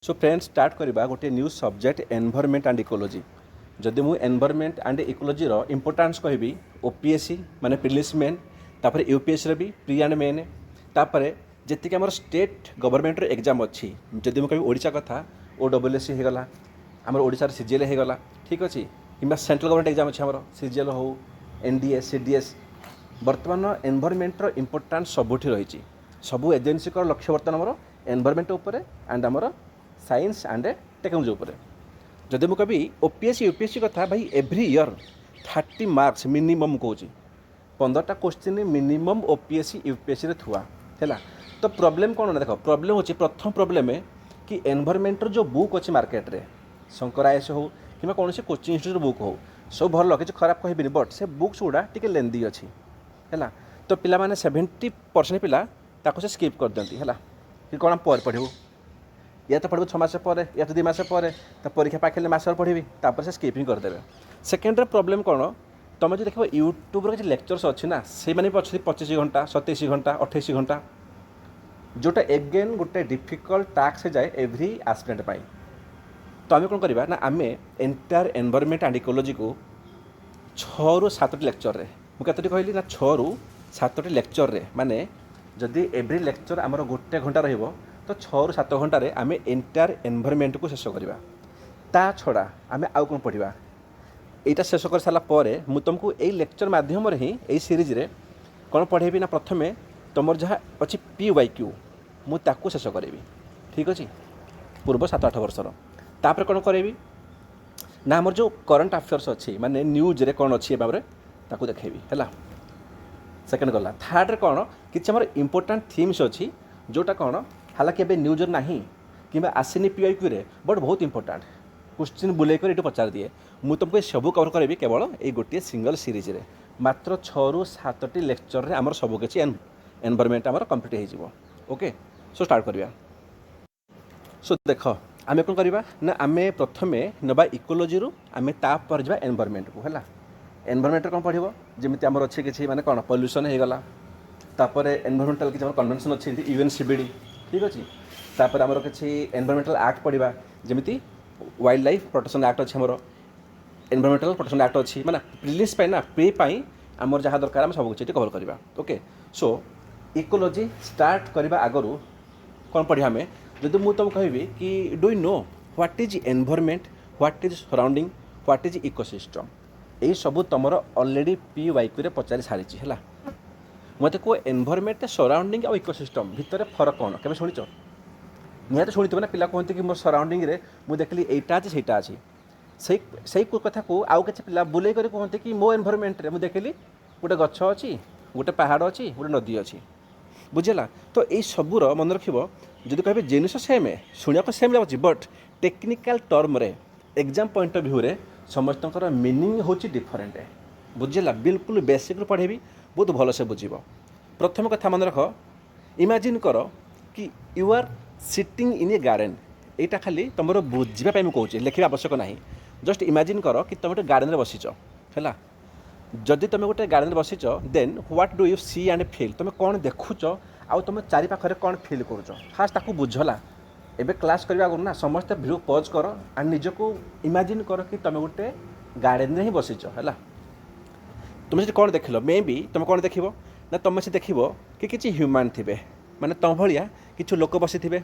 So friends start करवा गोटे new subject environment and ecology जदि मु एनवायरनमेंट एंड इकोलॉजी रो इंपोर्टेंस कहबी ओपीएससी माने प्रीलिम्स मेन तापर यूपीएससी रे भी प्री एंड मेन तापर जेतिक हमर स्टेट गवर्नमेंट रो एग्जाम अच्छी जदि मु कहबी ओडिशा कथा ओडब्ल्यूएससी हे गला हमर ओडिसा रे सीजीएल हे गला ठीक अछि किबा सेंट्रल गवर्नमेंट एग्जाम अछि हमर सीजीएल हो एनडीएस सीडीएस वर्तमान एनवायरनमेंट रो इंपोर्टेंस सबुठी रही सबू एजेन्सी को लक्ष्य बर्तमान हमर एनवायरनमेंट उपर एंड हमर साइंस एंड टेक्नोलॉजी उपर जदि मुझे कभी ओपीएससी यूपीएससी कथा भाई एव्री इयर 30 मार्क्स मिनिमम कौच 15टा क्वेश्चन मिनिमम ओपीएससी यूपीएससी थुआ है तो प्रॉब्लम कौन ना देख प्रॉब्लम होची प्रथम प्रॉब्लम है कि एनवायरनमेंट जो बुक अच्छी मार्केट रे शंकर आईएस हो कि कौन से कोचिंग इंस्टीट्यूट बुक हो सब भल कि खराब कहबी बट से बुक्स गुड़ा टी लेंदी अच्छी है तो पिला माने 70% पिला ताको से स्किप कर दिंती है कि कौन पर पढ़ू या तो पढ़ू 6 मास पर या तो 2 मास पर तो परीक्षा पाखे मास पढ़ी तापर से स्किपिंग करदेवे सेकेंड प्रॉब्लम कौन तुम जो देख यूट्यूब किसी लेक्चर्स अच्छी ना से मैंने 25 घंटा 27 घंटा 28 घंटा जोटा एगेन गोटे डिफिकल्ट टास्क से जाए एव्री एस्पिरेंट पाई तो आम कौन करवा ना आम एंटायर एनवायरनमेंट एंड इकोलॉजी को 6 ରୁ 7ଟି लेक्चर रे मुझे कहली ना 6 ରୁ 7ଟି लेक्चर रे माने जदि एव्री लेक्चर आमर गोटे घंटा रहिबो तो 6 ରୁ 7 घंटे आम एंटायर एनवायरनमेंट को शेष करवा ता छड़ा आम आउ कौन पढ़ा यहाँ शेष कर सारापर मुझे तुमको यही लेक्चर मध्यम ही यही सीरीज रे कौन पढ़ेबी ना प्रथमे तुम जहाँ अच्छी PYQ मुझे शेष करी ठीक अच्छे पूर्व 7-8 वर्षर तापर कौन करेबी ना आमर जो करंट अफेयर्स अच्छी माने न्यूज रे कौन अच्छी ताकू देखेबी है सेकेंड गला थर्ड रे कौन कि आमर इंपोर्टेंट थीम्स अच्छी जोटा कौन हालांकि एबे न्यूज नहीं कि आसनी PYQ रे बट बहुत इंपोर्टेंट क्वेश्चन बुले कर ये पचार दिए मुझे तुमको सब कवर करेबी केवल ये गोटे सिंगल सीरीज रे मात्र 6 ରୁ 7ଟି लेक्चर रे आमर सब किसी एनवायरनमेंट आमर कंप्लीट हो ओके सो स्टार्ट करवा सो देख आम कौन करवा ना आम प्रथमे नवा इकोलॉजी रू आम तापर जा एनवायरनमेंट को है एनवायरनमेंट कौन पढ़ो जमी आमर अच्छे किसी माने कौन पॉल्यूशन हो गला तापर एनवायरनमेंटल किसी कन्वेंशन अच्छी UNCBD ठीक अच्छे तापर आमर किसी एनवायरनमेंटल एक्ट पढ़ा जमी वाइल्ड लाइफ प्रोटेक्शन एक्ट अच्छे आमर एनवायरनमेंटल प्रोटेक्शन एक्ट अच्छी माने प्रिलिम्स ना प्री पाई आमर जहाँ दरकार आम सब किसी कवर करवा ओके सो इकोलॉजी स्टार्ट करने आगु कौन पढ़ा आम जदि मुझे तुम कहबी कि do you know what is environment what is surrounding what is ecosystem यही सब तुम ऑलरेडी PYQ रे पचारि सारी है मत को एनवायरनमेंट सराउंडिंग और इकोसिस्टम भितर फरक कौन के शुणी निहत शुणी ना पिला कहते कि मो सराउंडिंग रे मुझे देखली एटा अच्छी सेटा अच्छी से कथा को आउ कि पिला बुले कर कहते कि मो एनवायरनमेंट रे मुझे देखली गोटे गछ अच्छी गोटे पहाड़ अच्छी गोटे नदी अच्छी बुझेगा तो यही सबूर मन रखिब जदि कहे जिनस सेम शुणा सेम लगे बट टेक्निकल टर्म रे एग्जाम पॉइंट ऑफ व्यू रे समस्त मीनिंग हूँ डिफरेंट बुझेगा बिल्कुल बेसिक पढ़ेबी बहुत भलसे बुझ प्रथम कथा मन रख इमेजिन कर कि you are sitting in a garden यहाँ खाली तुम बुझापी मुझे कौचे लिखा आवश्यक ना जस्ट इमेजिन कर कि तुम गोटे गार्डन में बसीच है जदि तुम गोटे गार्डन में बसीच then what do you see and feel तुम कौन देखुच आउ तुम चारि पाखरे कौन फील करुच फास्ट ताकू बुझला एबे क्लास करने आगु ना समस्त भिडियो पॉज कर एंड निजको इमेजिन कर कि तुम गोटे गार्डन में ही बसीच है तुम से कौन देख मे बी तुम कौन देख ना तुम से देख कि किसी ह्यूमान थे माने तुम भाया किसी लोक बसी थे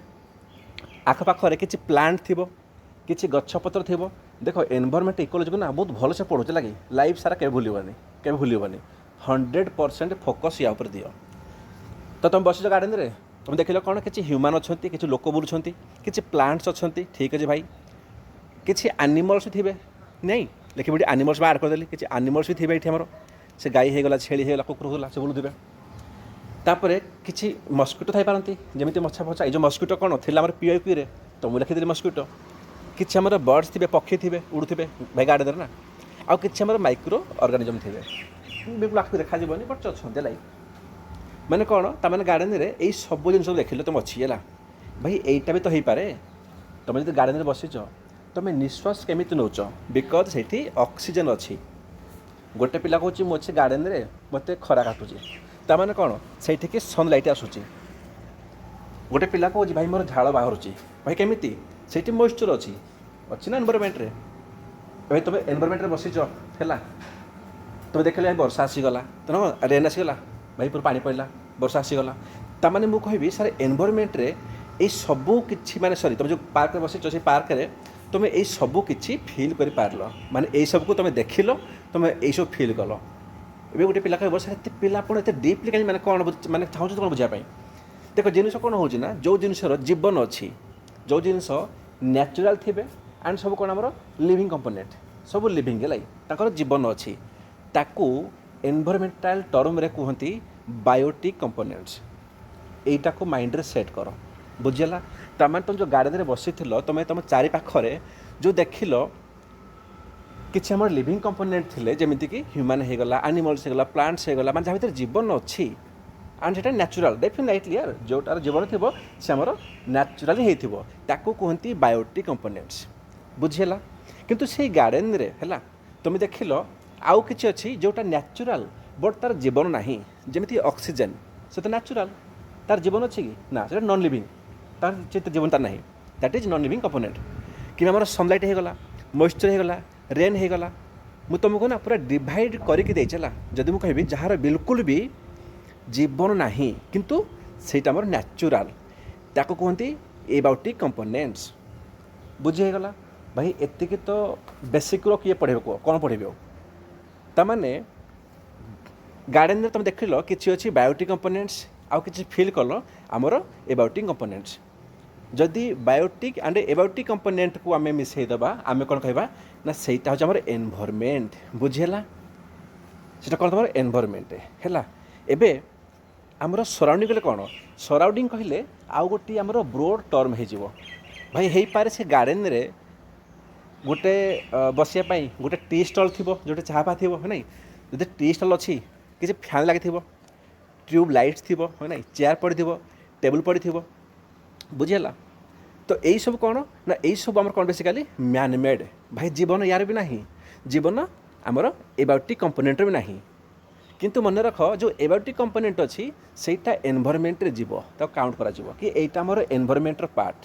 आखपाखे किसी प्लांट थी किसी गछपत्र थी देख एनवायरनमेंट इकोलॉजी को ना बहुत भल से पढ़ुचे लगे लाइफ सारा के भूलनी 100% फोकस या उपर दियो तो तुम बस गार्डन रे तुम देख कौन किसी ह्यूमान अच्छा किसी लोक बुलूँ किसी प्लांट्स अच्छा ठीक अच्छे भाई किसी एनिमल्स थे नहीं लिखी बड़ी एनिमल्स में आड करदेली किसी एनिमल्स भी थे ये आमर से गाई होगला छेली होगला कुकुर होगला से बुलूवे तापर किसी मस्किटो थी पारती जमी मछा फछा ये मस्किटो कौन थी PYQ रे तो मुझे लिखिदेली मस्किटो किसी आमर बर्ड्स थे पक्षी थे उड़ुवे भाई गार्डन ना आउ किसी आमर माइक्रो ऑर्गेनिजम थे बिल्कुल आखिर देखा बट अच्छा लाइक मैंने कौन तमें गार्डन में यही सब जिन देख तुम अच्छी है भाई यहीटा भी तो हो पारे तुम जो गार्डन में बसीच तुम निश्वास केमी नौच बिकज से ऑक्सीजन अच्छी गोटे पिला कहूँ मुझे गार्डन में मत खरा काटुची तमें कौन से सनलाइट आसूँ गोटे पिला कहूँ भाई मोर झाड़ बाहर भाई केमी ସେଇଠି ମଏଶ୍ଚର ଅଛି ଅଛି ନା ଏନଭାରମେଣ୍ଟରେ। ଏବେ ତୁମେ ଏନଭାରମେଣ୍ଟରେ ବସିଛ ହେଲା, ତୁମେ ଦେଖିଲେ ବର୍ଷା ଆସିଗଲା, ତେଣୁ ରେନ୍ ଆସିଗଲା, ଭାଇ ପୁରା ପାଣି ପଡ଼ିଲା, ବର୍ଷା ଆସିଗଲା। ତାମାନେ ମୁଁ କହିବି ସାର୍ ଏନଭାରମେଣ୍ଟରେ ଏଇ ସବୁ କିଛି ମାନେ ସରି ତୁମେ ଯେଉଁ ପାର୍କରେ ବସିଛ ସେଇ ପାର୍କରେ ତୁମେ ଏଇ ସବୁ କିଛି ଫିଲ୍ କରିପାରିଲ, ମାନେ ଏଇସବୁକୁ ତୁମେ ଦେଖିଲ, ତୁମେ ଏଇସବୁ ଫିଲ୍ କଲ। ଏବେ ଗୋଟେ ପିଲା କହିବ ସାର୍ ଏତେ ପିଲା ଆପଣ ଏତେ ଡିପ୍ଲି କାହିଁ ମାନେ କ'ଣ ମାନେ ଚାହୁଁଛନ୍ତି କ'ଣ ବୁଝିବା ପାଇଁ। ଦେଖ ଜିନିଷ କ'ଣ ହେଉଛି ନା, ଯେଉଁ ଜିନିଷର ଜୀବନ ଅଛି, ଯେଉଁ ଜିନିଷ ନ୍ୟାଚୁରାଲ୍ ଥିବେ ଆଣ୍ଡ ସବୁ କ'ଣ ଆମର ଲିଭିଂ କମ୍ପୋନେଣ୍ଟ, ସବୁ ଲିଭିଂ ହେଲା, ତାଙ୍କର ଜୀବନ ଅଛି, ତାକୁ ଏନଭାରମେଣ୍ଟାଲ ଟର୍ମରେ କୁହନ୍ତି ବାୟୋଟିକ୍ କମ୍ପୋନେଣ୍ଟସ୍। ଏଇଟାକୁ ମାଇଣ୍ଡରେ ସେଟ୍ କର, ବୁଝିଲା। ତାମାନେ ତୁମେ ଯେଉଁ ଗାର୍ଡ଼େନରେ ବସିଥିଲ, ତୁମେ ତୁମ ଚାରି ପାଖରେ ଯେଉଁ ଦେଖିଲ କିଛି ଆମର ଲିଭିଂ କମ୍ପୋନେଣ୍ଟ ଥିଲେ, ଯେମିତିକି ହ୍ୟୁମାନ୍ ହେଇଗଲା, ଆନିମଲ୍ସ ହେଇଗଲା, ପ୍ଲାଣ୍ଟସ୍ ହେଇଗଲା, ମାନେ ଯାହା ଭିତରେ ଜୀବନ ଅଛି ଆଣ୍ଡ ସେଇଟା ନ୍ୟାଚୁରାଲ୍ ଡେଫିନେଟଲି ୟାର ଯେଉଁଟାର ଜୀବନ ଥିବ ସେ ଆମର ନ୍ୟାଚୁରାଲି ହେଇଥିବ, ତାକୁ କୁହନ୍ତି ବାୟୋଟିକ୍ କମ୍ପୋନେଣ୍ଟସ୍, ବୁଝିହେଲା। କିନ୍ତୁ ସେଇ ଗାର୍ଡ଼େନରେ ହେଲା ତୁମେ ଦେଖିଲ ଆଉ କିଛି ଅଛି ଯେଉଁଟା ନ୍ୟାଚୁରାଲ୍ ବଟ୍ ତାର ଜୀବନ ନାହିଁ, ଯେମିତି ଅକ୍ସିଜେନ୍, ସେ ତ ନ୍ୟାଚୁରାଲ୍, ତାର ଜୀବନ ଅଛି କି ନା, ସେଇଟା ନନ୍ ଲିଭିଂ, ତାର ଯେତେ ଜୀବନ ତାର ନାହିଁ, that is non living component. କିମ୍ବା ଆମର ସନଲାଇଟ୍ ହେଇଗଲା, ମଏଶ୍ଚର ହେଇଗଲା, ରେନ୍ ହେଇଗଲା, ମୁଁ ତୁମକୁ ନା ପୁରା ଡିଭାଇଡ଼ କରିକି ଦେଇଛି ହେଲା। ଯଦି ମୁଁ କହିବି ଯାହାର ବିଲକୁଲ ବି ଜୀବନ ନାହିଁ କିନ୍ତୁ ସେଇଟା ଆମର ନ୍ୟାଚୁରାଲ୍, ତାକୁ କୁହନ୍ତି ଏବାୟୋଟିକ୍ କମ୍ପୋନେଣ୍ଟସ୍, ବୁଝି ହେଇଗଲା। ଭାଇ ଏତିକି ତ ବେସିକ୍ର କିଏ ପଢ଼େଇବ କୁହ, କ'ଣ ପଢ଼େଇବ? ତାମାନେ ଗାର୍ଡ଼େନରେ ତୁମେ ଦେଖିଲ କିଛି ଅଛି ବାୟୋଟିକ୍ କମ୍ପୋନେଣ୍ଟସ୍, ଆଉ କିଛି ଫିଲ୍ କଲ ଆମର ଏବାୟୋଟିକ୍ କମ୍ପୋନେଣ୍ଟସ୍। ଯଦି ବାୟୋଟିକ୍ ଆଣ୍ଡ ଏବାୟୋଟିକ୍ କମ୍ପୋନେଣ୍ଟକୁ ଆମେ ମିଶାଇଦେବା, ଆମେ କ'ଣ କହିବା ନା ସେଇଟା ହେଉଛି ଆମର ଏନଭାରମେଣ୍ଟ, ବୁଝିହେଲା। ସେଇଟା କ'ଣ ତୁମର ଏନଭାରମେଣ୍ଟ ହେଲା। ଏବେ ଆମର ସରାଉଣ୍ଡିଂ କହିଲେ କ'ଣ, ସରାଉଣ୍ଡିଂ କହିଲେ ଆଉ ଗୋଟିଏ ଆମର ବ୍ରୋଡ଼ ଟର୍ମ ହେଇଯିବ। ଭାଇ ହେଇପାରେ ସେ ଗାର୍ଡ଼େନରେ ଗୋଟେ ବସିବା ପାଇଁ ଗୋଟେ ଟି ଷ୍ଟଲ୍ ଥିବ, ଯେଉଁଠି ଚାହା ଫା ଥିବ, ହଁ ନାଇଁ। ଯଦି ଟି ଷ୍ଟଲ୍ ଅଛି, କିଛି ଫ୍ୟାନ୍ ଲାଗିଥିବ, ଟ୍ୟୁବ୍ ଲାଇଟ୍ସ ଥିବ, ହଁ ନାଇଁ, ଚେୟାର ପଡ଼ିଥିବ, ଟେବୁଲ୍ ପଡ଼ିଥିବ, ବୁଝିହେଲା। ତ ଏଇସବୁ କ'ଣ ନା ଏଇସବୁ ଆମର କ'ଣ ବେସିକାଲି ମ୍ୟାନ୍ ମେଡ଼୍। ଭାଇ ଜୀବନ ୟାର ବି ନାହିଁ, ଜୀବନ ଆମର ଏବାୟୋଟିକ୍ କମ୍ପୋନେଣ୍ଟର ବି ନାହିଁ। କିନ୍ତୁ ମନେ ରଖ ଯେଉଁ ଏବାୟୋଟିକ୍ କମ୍ପୋନେଣ୍ଟ ଅଛି ସେଇଟା ଏନଭାରମେଣ୍ଟରେ ଯିବ, ତାକୁ କାଉଣ୍ଟ କରାଯିବ କି ଏଇଟା ଆମର ଏନଭାରମେଣ୍ଟର ପାର୍ଟ।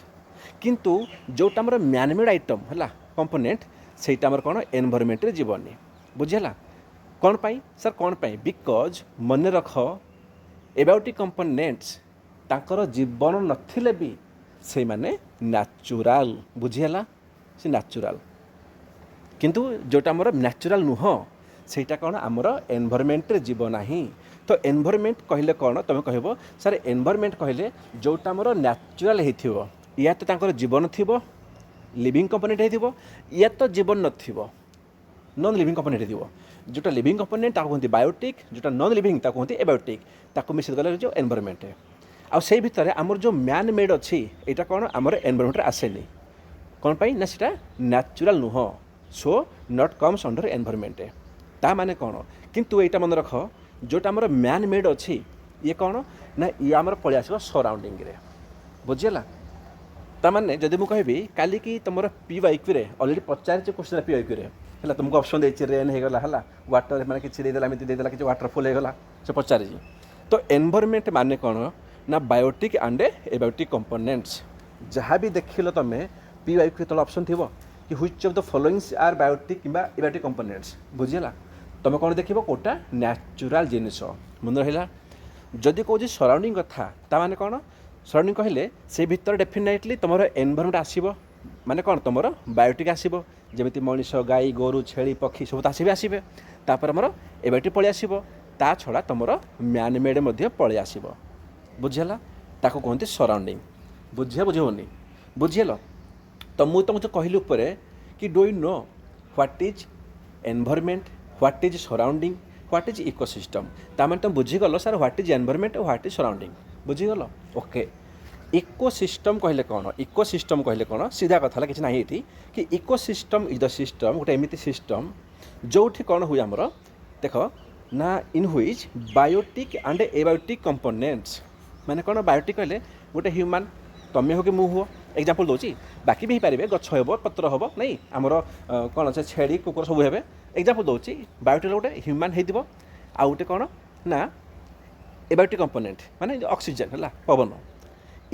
କିନ୍ତୁ ଯେଉଁଟା ଆମର ମ୍ୟାନମେଡ଼୍ ଆଇଟମ୍ ହେଲା କମ୍ପୋନେଣ୍ଟ, ସେଇଟା ଆମର କ'ଣ ଏନଭାରମେଣ୍ଟରେ ଯିବନି, ବୁଝିହେଲା। କ'ଣ ପାଇଁ ସାର୍, କ'ଣ ପାଇଁ? ବିକଜ୍ ମନେ ରଖ ଏବାୟୋଟିକ୍ କମ୍ପୋନେଣ୍ଟସ୍ ତାଙ୍କର ଜୀବନ ନଥିଲେ ବି ସେଇମାନେ ନ୍ୟାଚୁରାଲ୍, ବୁଝିହେଲା, ସେ ନ୍ୟାଚୁରାଲ୍। କିନ୍ତୁ ଯେଉଁଟା ଆମର ନ୍ୟାଚୁରାଲ୍ ନୁହଁ ସେଇଟା କ'ଣ ଆମର ଏନଭାରମେଣ୍ଟରେ ଯିବ ନାହିଁ। ତ ଏନଭାରମେଣ୍ଟ କହିଲେ କ'ଣ, ତୁମେ କହିବ ସାର୍ ଏନଭାରମେଣ୍ଟ କହିଲେ ଯେଉଁଟା ଆମର ନ୍ୟାଚୁରାଲ୍ ହେଇଥିବ, ୟା ତ ତାଙ୍କର ଜୀବନ ଥିବ, ଲିଭିଂ କମ୍ପୋନେଣ୍ଟ ହେଇଥିବ, ୟା ତ ଜୀବନ ନଥିବ, ନନ୍ ଲିଭିଂ କମ୍ପୋନେଣ୍ଟ ହେଇଥିବ। ଯେଉଁଟା ଲିଭିଂ କମ୍ପୋନେଣ୍ଟ ତାକୁ କୁହନ୍ତି ବାୟୋଟିକ୍, ଯେଉଁଟା ନନ୍ ଲିଭିଂ ତାକୁ କୁହନ୍ତି ଏବାୟୋଟିକ୍। ତାକୁ ମିଶେଇ ଗଲେ ଯେଉଁ ଏନଭାରମେଣ୍ଟ। ଆଉ ସେଇ ଭିତରେ ଆମର ଯେଉଁ ମ୍ୟାନ୍ ମେଡ଼୍ ଅଛି ଏଇଟା କ'ଣ ଆମର ଏନଭାରମେଣ୍ଟରେ ଆସେନି। କ'ଣ ପାଇଁ ନା ସେଇଟା ନ୍ୟାଚୁରାଲ୍ ନୁହଁ, so not comes under environment. ତା ମାନେ କ'ଣ, କିନ୍ତୁ ଏଇଟା ମନେ ରଖ ଯେଉଁଟା ଆମର ମ୍ୟାନ୍ ମେଡ଼୍ ଅଛି ଇଏ କ'ଣ ନା ଇଏ ଆମର ପଳେଇ ଆସିବ ସରାଉଣ୍ଡିଂରେ, ବୁଝିହେଲା। ତାମାନେ ଯଦି ମୁଁ କହିବି କାଲିକି ତୁମର PYQରେ ଅଲରେଡ଼ି ପଚାରିଛି କ୍ୱେଶ୍ଚନ୍ PYQରେ ହେଲା, ତୁମକୁ ଅପସନ୍ ଦେଇଛି ରେନ୍ ହେଇଗଲା ହେଲା, ୱାଟର ମାନେ କିଛି ଦେଇଦେଲା, ଏମିତି ଦେଇଦେଲା, କିଛି ୱାଟରଫଲ୍ ହେଇଗଲା, ସେ ପଚାରିଛି। ତ ଏନଭାରମେଣ୍ଟ ମାନେ କ'ଣ ନା ବାୟୋଟିକ୍ ଆଣ୍ଡ ଏବାୟୋଟିକ୍ କମ୍ପୋନେଣ୍ଟସ୍। ଯାହା ବି ଦେଖିଲ ତୁମେ PYQ ତଳେ ଅପସନ୍ ଥିବ କି which of the followings are biotic କିମ୍ବା ଏବାୟୋଟିକ୍ କମ୍ପୋନେଣ୍ଟସ୍, ବୁଝିହେଲା। ତୁମେ କ'ଣ ଦେଖିବ କେଉଁଟା ନ୍ୟାଚୁରାଲ୍ ଜିନିଷ, ମନେ ରହିଲା। ଯଦି କହୁଛି ସରାଉଣ୍ଡିଂ କଥା, ତାମାନେ କ'ଣ ସରାଉଣ୍ଡିଂ କହିଲେ ସେ ଭିତରେ ଡେଫିନେଟଲି ତୁମର ଏନଭାରମେଣ୍ଟ ଆସିବ, ମାନେ କ'ଣ ତୁମର ବାୟୋଟିକ୍ ଆସିବ, ଯେମିତି ମଣିଷ, ଗାଈ, ଗୋରୁ, ଛେଳି, ପକ୍ଷୀ ସବୁ ତ ଆସିବେ। ତାପରେ ଆମର ଏବାୟୋଟିକ୍ ପଳେଇ ଆସିବ, ତା ଛଡ଼ା ତୁମର ମ୍ୟାନ୍ ମେଡ଼୍ ମଧ୍ୟ ପଳେଇ ଆସିବ, ବୁଝିହେଲା। ତାକୁ କୁହନ୍ତି ସରାଉଣ୍ଡିଂ, ବୁଝିହେଉନି, ବୁଝିହେଲ। ତ ମୁଁ ତୁମକୁ ଯେଉଁ କହିଲି ଉପରେ କି do you know what is environment, what is surrounding, what is ecosystem. ତାମାନେ ତୁମେ ବୁଝିଗଲ ସାର୍ ହ୍ୱାଟ୍ ଇଜ୍ ଏନଭାରମେଣ୍ଟ ଓ ହ୍ୱାଟ୍ ଇଜ୍ ସରାଉଣ୍ଡିଂ, ବୁଝିଗଲ। ଓକେ, ଇକୋସିଷ୍ଟମ୍ କହିଲେ କ'ଣ, ଇକୋସିଷ୍ଟମ୍ କହିଲେ କ'ଣ, ସିଧା କଥା ହେଲା, କିଛି ନାହିଁ ଏଠି କି ଇକୋସିଷ୍ଟମ୍ ଇଜ୍ ଦ ସିଷ୍ଟମ୍, ଗୋଟେ ଏମିତି ସିଷ୍ଟମ୍ ଯେଉଁଠି କ'ଣ ହୁଏ ଆମର ଦେଖ ନା in which biotic and abiotic components. ମାନେ କ'ଣ ବାୟୋଟିକ୍ କହିଲେ ଗୋଟେ ହ୍ୟୁମାନ୍, ତୁମେ ହଉ କି ମୁଁ ହୁଅ, ଏକ୍ଜାମ୍ପଲ୍ ଦେଉଛି, ବାକି ବି ହେଇପାରିବେ, ଗଛ ହେବ, ପତ୍ର ହେବ, ନାଇଁ ଆମର କ'ଣ ସେ ଛେଳି, କୁକୁର ସବୁ ହେବେ, ଏକ୍ଜାମ୍ପଲ୍ ଦେଉଛି। ବାୟୋଟିକ୍ ଗୋଟେ ହ୍ୟୁମାନ୍ ହେଇଥିବ, ଆଉ ଗୋଟେ କ'ଣ ନା ଏବାୟୋଟିକ୍ କମ୍ପୋନେଣ୍ଟ ମାନେ ଅକ୍ସିଜେନ୍ ହେଲା, ପବନ,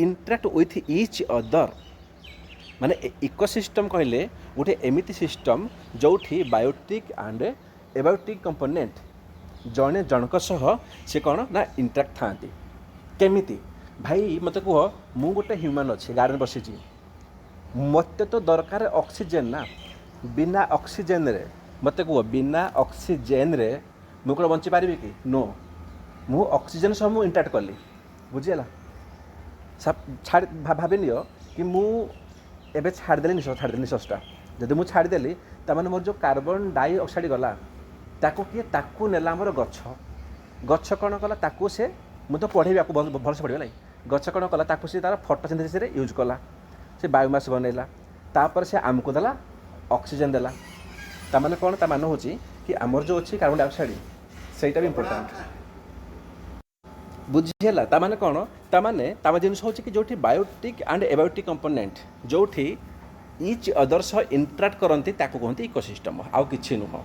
ଇଣ୍ଟରାକ୍ଟ ୱିଥ୍ ଇଚ୍ ଅଦର୍, माने इकोसिस्टम कहले गोटे एमिति सिस्टम जोठी बायोटिक एंड एबायोटिक कंपोनेंट जड़े जनक सह से कौन ना इंटराक्ट था केमिति भाई मत कह मु गोटे ह्यूमन अच्छे गार्डन बसी मत तो दरकार ऑक्सीजन ना बिना ऑक्सीजन रे मत कह बिना ऑक्सीजन रे मु कौन बंची पारि कि नो मु ऑक्सीजन सह मु इंटराक्ट कली बुझीगला छाड़ भाभी नियो कि मु एबे छाड़देली निश्वासटा जदि मुझे छाड़देली ताने मोर जो कार्बन डाइऑक्साइड गला ताको किए ताकू नेला आमर गछ गछ कौन कला ताकू से मुझे तो पढ़ेबी आपको भलसे पढ़े गछ कौन कला ताकू से तार फोटोसिंथेसिस यूज कला से बायोमास बनैला तापर से आमको देला ऑक्सीजन देला ताने कौन ता मान होची कि आमर जो अच्छी कार्बन डाइऑक्साइड सेटा भी इंपोर्टेंट बुझीला ताने कौन तामे जिन हूँ कि जो बायोटिक एंड एबायोटिक कंपोनेंट जो इच अदर सह इंटराक्ट करती कहते इकोसिस्टम आउ कि नुह